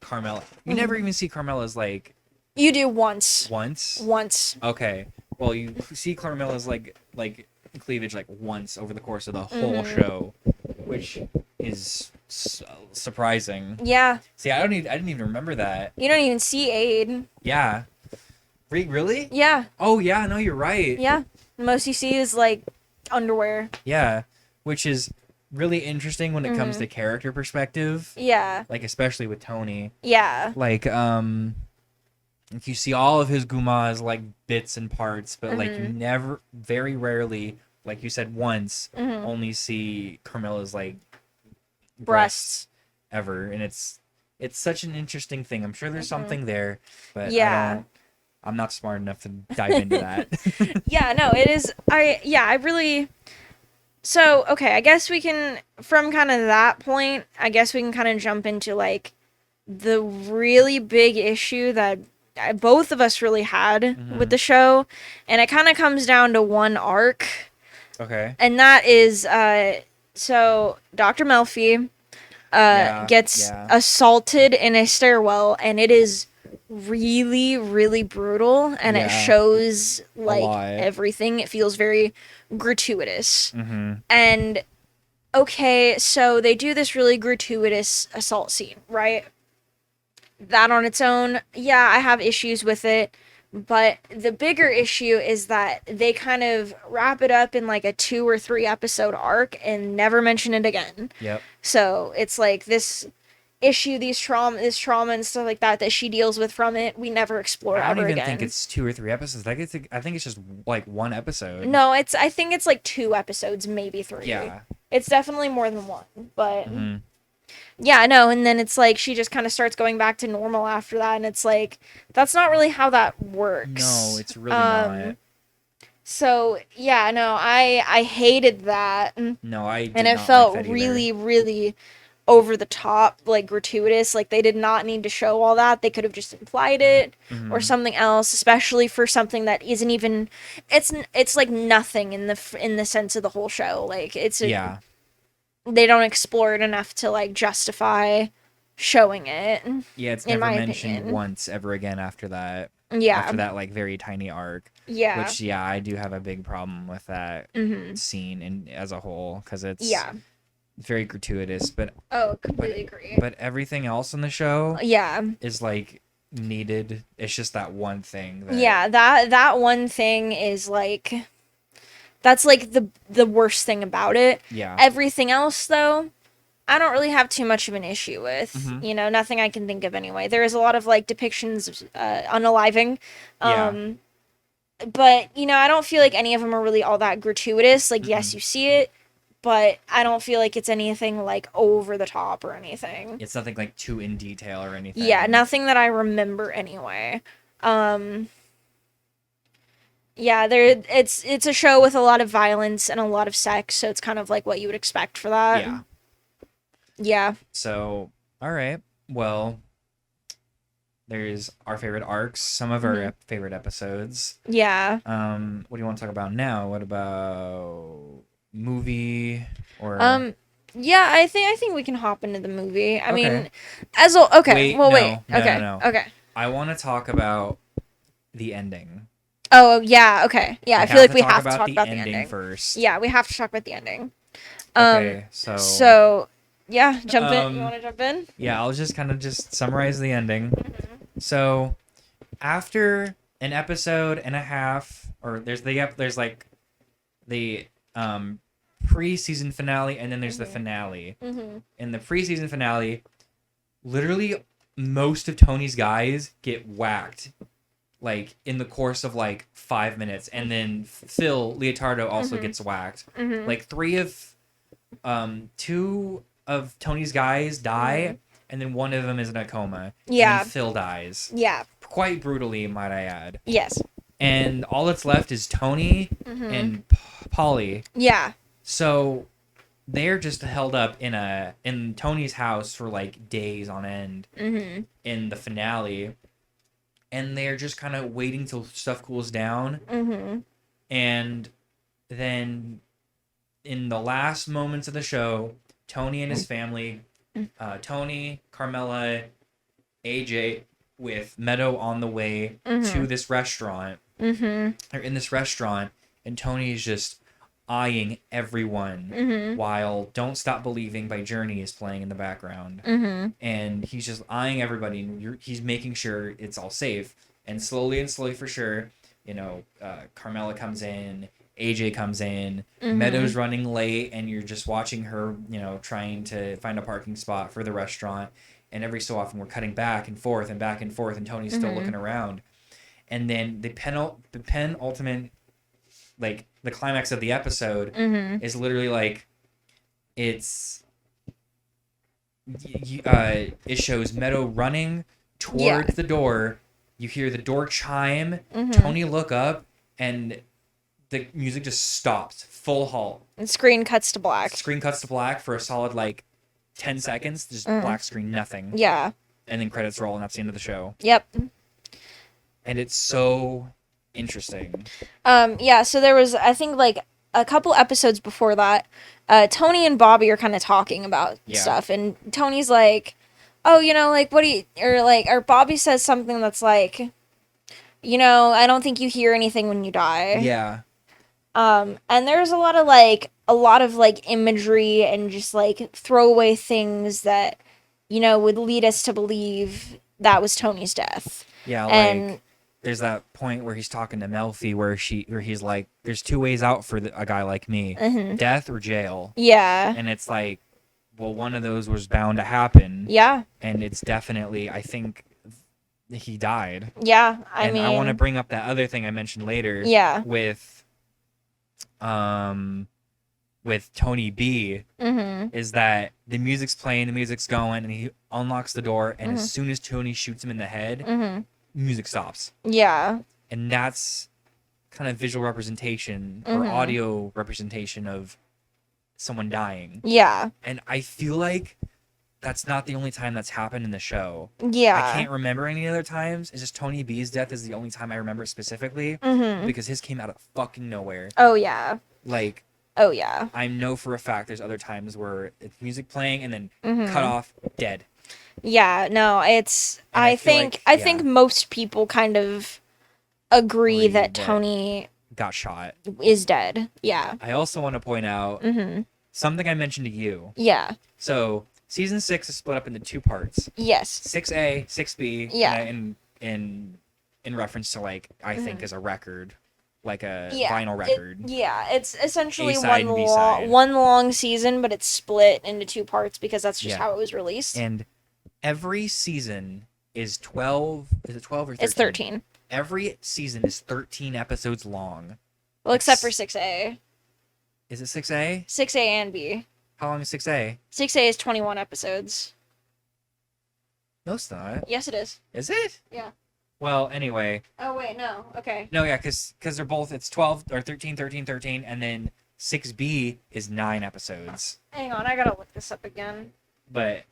Carmela, you never even see Carmela's like You do once. once. Okay, well you see Carmela's like cleavage like once over the course of the whole show, which is surprising. Yeah. See, I didn't even remember that. You don't even see Aid. Yeah. Really? Yeah. Oh yeah, no, you're right. Yeah. The most you see is like underwear. Yeah, which is really interesting when it comes to character perspective. Yeah. Like especially with Tony. Yeah. Like you see all of his Guma's like bits and parts, but like you never, very rarely, like you said once, only see Carmela's like breasts ever, and it's such an interesting thing. I'm sure there's something there, but Yeah. I'm not smart enough to dive into that. Yeah, no, it is. I really. So, okay, I guess we can, from kind of that point, I guess we can kind of jump into, like, the really big issue that both of us really had with the show. And it kind of comes down to one arc. Okay. And that is, so Dr. Melfi gets assaulted in a stairwell, and it is really, really brutal, and it shows, like, everything. It feels very gratuitous. And, okay, so they do this really gratuitous assault scene, right? That on its own, yeah, I have issues with it. But the bigger issue is that they kind of wrap it up in like a 2 or 3 episode arc and never mention it again. Yep. So it's like this issue, this trauma and stuff like that she deals with from it. We never explore ever again. I don't even think it's 2 or 3 episodes. I think it's just like 1 episode. No, I think it's like 2 episodes, maybe 3. Yeah. It's definitely more than 1, but. Yeah, no, and then it's like she just kind of starts going back to normal after that, and it's like, that's not really how that works. No, it's really not. So, yeah, no, I hated that. No, I did and it not felt like that really, really over the top, like gratuitous. Like, they did not need to show all that. They could have just implied it or something else, especially for something that isn't even, it's like nothing in the sense of the whole show. Like, it's a, they don't explore it enough to, like, justify showing it. Yeah, it's never mentioned once ever again after that. Yeah. After that, like, very tiny arc. Yeah. Which, I do have a big problem with that scene and as a whole, because it's very gratuitous. But completely agree. But everything else in the show is, like, needed. It's just that one thing. That one thing is, like... That's, like, the worst thing about it. Yeah. Everything else, though, I don't really have too much of an issue with. You know, nothing I can think of anyway. There is a lot of, like, depictions of unaliving. But, you know, I don't feel like any of them are really all that gratuitous. Like, yes, you see it, but I don't feel like it's anything, like, over the top or anything. It's nothing, like, too in detail or anything. Yeah, nothing that I remember anyway. Yeah, it's a show with a lot of violence and a lot of sex, so it's kind of like what you would expect for that. Yeah. Yeah. So, all right. Well, there's our favorite arcs, some of our favorite episodes. Yeah. What do you want to talk about now? What about movie or yeah, I think we can hop into the movie. I mean, wait. Okay. I want to talk about the ending. Oh, yeah, okay. Yeah, I feel like we have to talk about the ending first. Yeah, we have to talk about the ending. Okay, so yeah, jump in. You want to jump in? Yeah, I'll just kind of summarize the ending. So, after an episode and a half, or there's like the pre-season finale, and then there's the finale. In the pre-season finale, literally most of Tony's guys get whacked, like, in the course of, like, 5 minutes, and then Phil Leotardo also gets whacked. Like, 2 of Tony's guys die, and then 1 of them is in a coma. Yeah. And then Phil dies. Yeah. Quite brutally, might I add. Yes. And all that's left is Tony and Polly. Yeah. So they're just held up in Tony's house for, like, days on end in the finale. And they're just kind of waiting till stuff cools down. And then in the last moments of the show, Tony and his family, Tony, Carmela, AJ, with Meadow on the way to this restaurant. They're in this restaurant, and Tony is just eyeing everyone while Don't Stop Believing by Journey is playing in the background. And he's just eyeing everybody, and he's making sure it's all safe. And slowly for sure, you know, Carmela comes in, AJ comes in, Meadow's running late, and you're just watching her, you know, trying to find a parking spot for the restaurant. And every so often we're cutting back and forth, and Tony's still looking around. And then the penultimate, like, the climax of the episode is literally, like, it shows Meadow running towards the door, You hear the door chime. Tony look up, and the music just stops. Full halt. And screen cuts to black. Screen cuts to black for a solid, like, 10 seconds. Just black screen, nothing. Yeah. And then credits roll, and that's the end of the show. Yep. And it's so interesting. Yeah, so there was, I think, like, a couple episodes before that, Tony and Bobby are kind of talking about stuff, and Tony's like, oh, you know, like, what do you, or Bobby says something that's like, you know, I don't think you hear anything when you die. Yeah. And there's a lot of imagery and just, like, throwaway things that, you know, would lead us to believe that was Tony's death. Yeah, and like, there's that point where he's talking to Melfi where he's like, there's two ways out for a guy like me, death or jail. Yeah. And it's like, well, one of those was bound to happen. Yeah. And it's definitely, I think he died. Yeah, I want to bring up that other thing I mentioned later. Yeah. With Tony B, is that the music's playing, the music's going, and he unlocks the door, and as soon as Tony shoots him in the head, music stops. Yeah. And that's kind of visual representation or audio representation of someone dying. Yeah. And I feel like that's not the only time that's happened in the show. Yeah. I can't remember any other times. It's just Tony B's death is the only time I remember specifically because his came out of fucking nowhere. Oh, yeah. Like, oh, yeah. I know for a fact there's other times where it's music playing and then cut off, dead. Yeah, no, it's, I think most people kind of agree that Tony got shot. Is dead. Yeah. I also want to point out something I mentioned to you. Yeah. So, season 6 is split up into 2 parts. Yes. 6A, 6B. Yeah. In reference to, like, I think is a record. Like a vinyl record. It's essentially A-side and one long season, but it's split into 2 parts because that's just how it was released. And every season is 12. Is it 12 or 13? It's 13. Every season is 13 episodes long. Well, except for 6A. Is it 6A? 6A and B. How long is 6A? 6A is 21 episodes. No, it's not. Yes, it is. Is it? Yeah. Well, anyway. Oh, wait, no. Okay. No, yeah, because they're both, it's 12 or 13, 13, 13, and then 6B is 9 episodes. Hang on, I gotta look this up again. But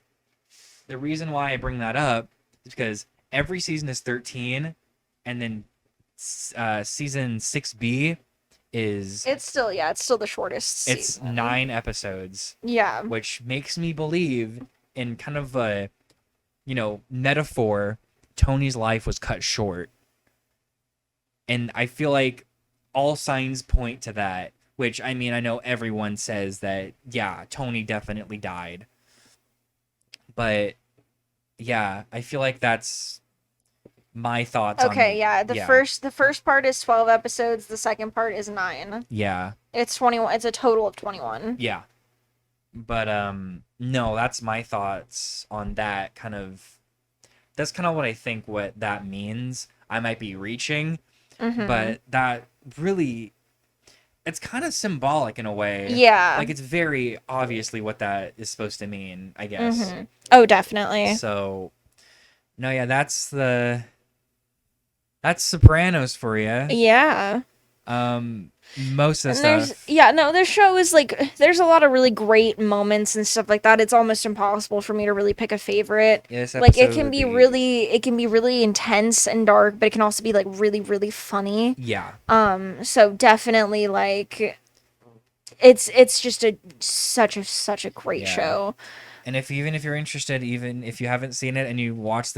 the reason why I bring that up is because every season is 13, and then season 6B is... It's still the shortest season. It's 9 episodes. Yeah. Which makes me believe in kind of a, metaphor, Tony's life was cut short. And I feel like all signs point to that, which, I mean, I know everyone says that, yeah, Tony definitely died. But, yeah, I feel like that's my thoughts okay, the first part is 12 episodes, the second part is 9. Yeah. It's 21, it's a total of 21. Yeah. But, no, that's my thoughts on that kind of... That's kind of what I think what that means. I might be reaching, but that really... It's kind of symbolic in a way. Yeah. Like, it's very obviously what that is supposed to mean, I guess. Oh, definitely. So, no, yeah, that's Sopranos for you. Yeah. Most of the stuff. This show is like, there's a lot of really great moments and stuff like that. It's almost impossible for me to really pick a favorite. Yeah, this like, it can be really intense and dark, but it can also be like really, really funny. Yeah. So definitely like, it's just such a great show. And if you're interested, even if you haven't seen it and you watch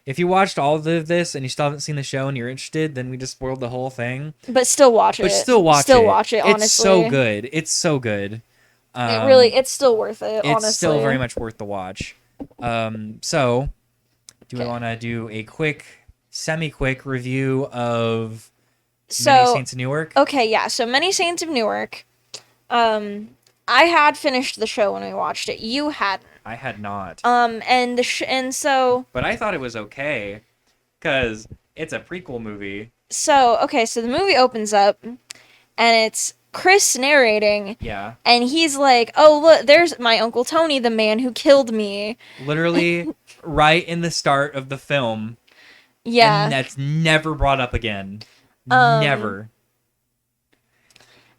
if you watched all of this and you still haven't seen the show and you're interested, then we just spoiled the whole thing. But still watch it. Honestly. It's so good. It's so good. It's still worth it, honestly. It's still very much worth the watch. So, do we want to do a semi-quick review of Many Saints of Newark? Okay, yeah. So, Many Saints of Newark. I had finished the show when we watched it. You hadn't. I had not. And so. But I thought it was okay, because it's a prequel movie. So the movie opens up, and it's Chris narrating. Yeah. And he's like, "Oh look, there's my Uncle Tony, the man who killed me." Literally, right in the start of the film. Yeah. And that's never brought up again. Never.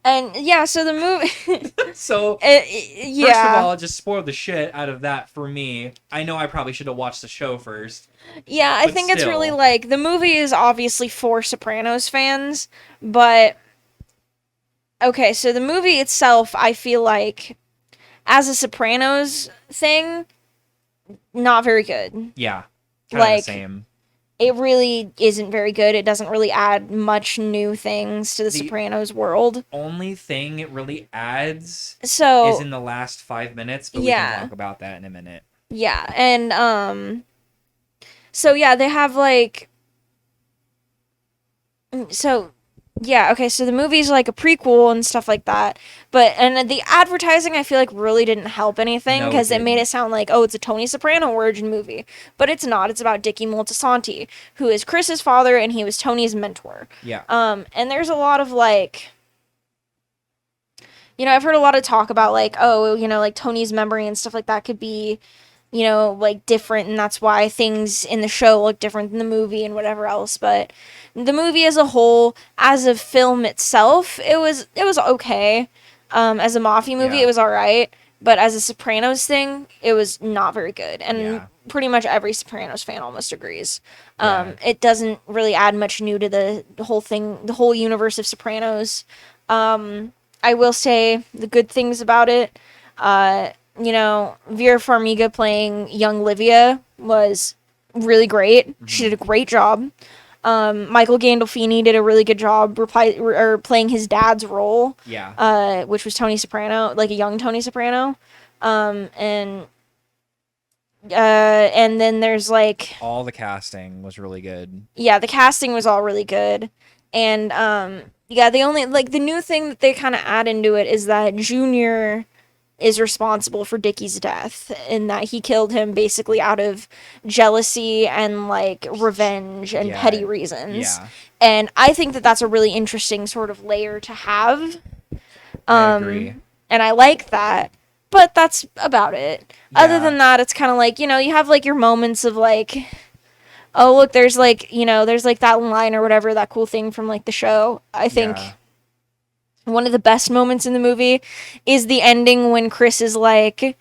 And yeah, so the movie. So yeah. First of all, it just spoiled the shit out of that for me. I know I probably should have watched the show first. Yeah, I think it's really like the movie is obviously for Sopranos fans, but okay, so the movie itself, I feel like as a Sopranos thing, not very good. Yeah, kind of the same. It really isn't very good. It doesn't really add much new things to the Sopranos world. Only thing it really adds is in the last 5 minutes, but we can talk about that in a minute. Yeah, and so yeah, they have like so yeah, okay, so the movie's like a prequel and stuff like that. And the advertising I feel like really didn't help anything because it made it sound like, oh, it's a Tony Soprano origin movie. But it's not. It's about Dickie Muldesante, who is Chris's father and he was Tony's mentor. Yeah. And there's a lot of like, I've heard a lot of talk about like, oh, like Tony's memory and stuff like that could be, like different, and that's why things in the show look different than the movie and whatever else. But the movie as a whole, as a film itself, it was okay. As a mafia movie, it was all right. But as a Sopranos thing, it was not very good. And pretty much every Sopranos fan almost agrees. It doesn't really add much new to the whole thing, the whole universe of Sopranos. I will say the good things about it. Vera Farmiga playing young Olivia was really great. Mm-hmm. She did a great job. Michael Gandolfini did a really good job playing his dad's role. Yeah. Which was Tony Soprano, like a young Tony Soprano. And then there's like all the casting was really good. Yeah, the casting was all really good. And the only like the new thing that they kind of add into it is that Junior is responsible for Dickie's death, in that he killed him basically out of jealousy and like revenge and petty reasons. Yeah. And I think that that's a really interesting sort of layer to have. I agree. And I like that, but that's about it. Yeah. Other than that, it's kind of like, you have like your moments of like, oh, look, there's like, there's like that line or whatever, that cool thing from like the show. I think one of the best moments in the movie is the ending when Chris is like,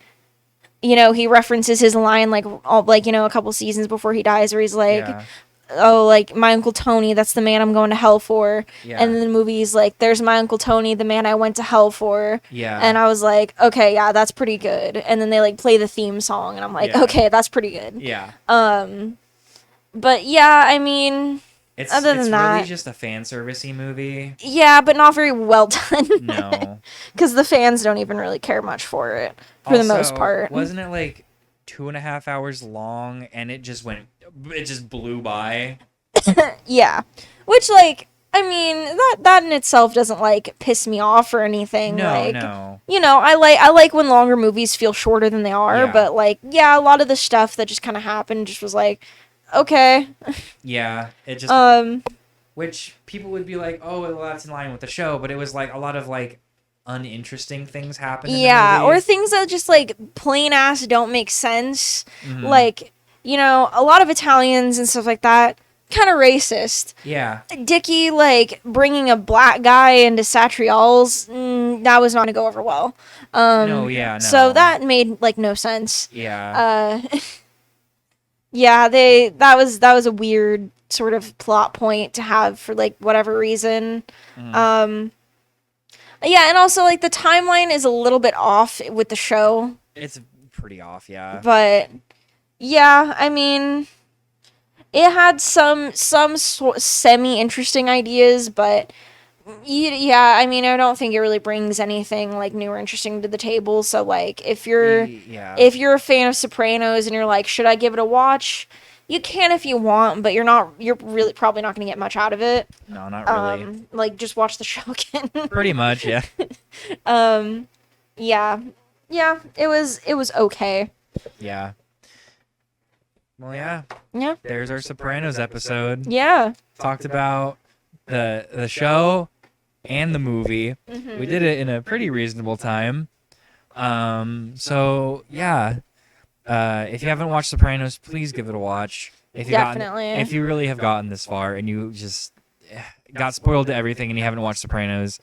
he references his line like a couple seasons before he dies, where he's like, oh, like my Uncle Tony, that's the man I'm going to hell for. Yeah. And then the movie's like, there's my Uncle Tony, the man I went to hell for. Yeah. And I was like, okay, yeah, that's pretty good. And then they like play the theme song and I'm like, okay, that's pretty good. Yeah. But yeah, I mean, it's that, really just a fan servicey movie. Yeah, but not very well done. No. Because the fans don't even really care much for it, for the most part. Wasn't it like 2.5 hours long and it just blew by? Yeah. Which, like, I mean, that in itself doesn't, like, piss me off or anything. No. I like when longer movies feel shorter than they are, but, like, a lot of the stuff that just kind of happened just was like, okay. Yeah, it just which people would be like, oh, well, that's in line with the show, but it was like a lot of like uninteresting things happened. Yeah, or things that just like plain ass don't make sense. Mm-hmm. Like, a lot of Italians and stuff like that, kind of racist. Yeah. Dickie like bringing a black guy into Satrial's, that was not gonna go over well. No. So that made like no sense. Yeah. Yeah, that was a weird sort of plot point to have for like whatever reason. Mm. Yeah, and also like the timeline is a little bit off with the show. It's pretty off, yeah. But yeah, I mean, it had some semi interesting ideas, but yeah, I mean, I don't think it really brings anything like new or interesting to the table. So like, if you're a fan of Sopranos and you're like, should I give it a watch? You can if you want, but you're really probably not going to get much out of it. No, not really. Like just watch the show again. Pretty much, yeah. Yeah, it was okay. Yeah. Well, yeah. Yeah. There's our Sopranos episode. Yeah. Talked about the show and the movie. Mm-hmm. We did it in a pretty reasonable time. So yeah, If you haven't watched Sopranos, please give it a watch. Definitely. If you really have gotten this far and you just got spoiled to everything and you haven't watched Sopranos,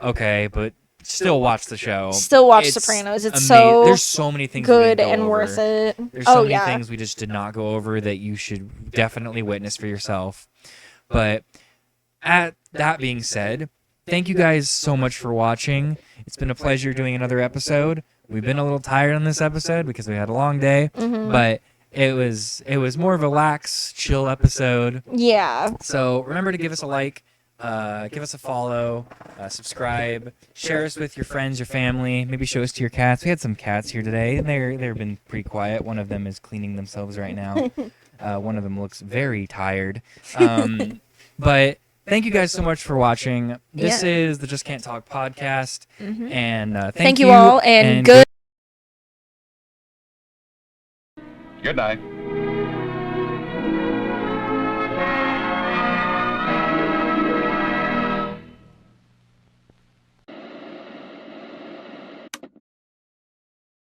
okay, but still watch the show. Still watch Sopranos. It's so there's so many things good we didn't go and over. worth it. There's so many things we just did not go over that you should definitely witness for yourself. But at that being said, thank you guys so much for watching. It's been a pleasure doing another episode. We've been a little tired on this episode because we had a long day, but it was more of a lax, chill episode. Yeah. So remember to give us a like, give us a follow, subscribe, share us with your friends, your family, maybe show us to your cats. We had some cats here today, and they've been pretty quiet. One of them is cleaning themselves right now. One of them looks very tired. But thank you guys so much for watching. This is the Just Can't Talk podcast, and thank you all, and good. Good night.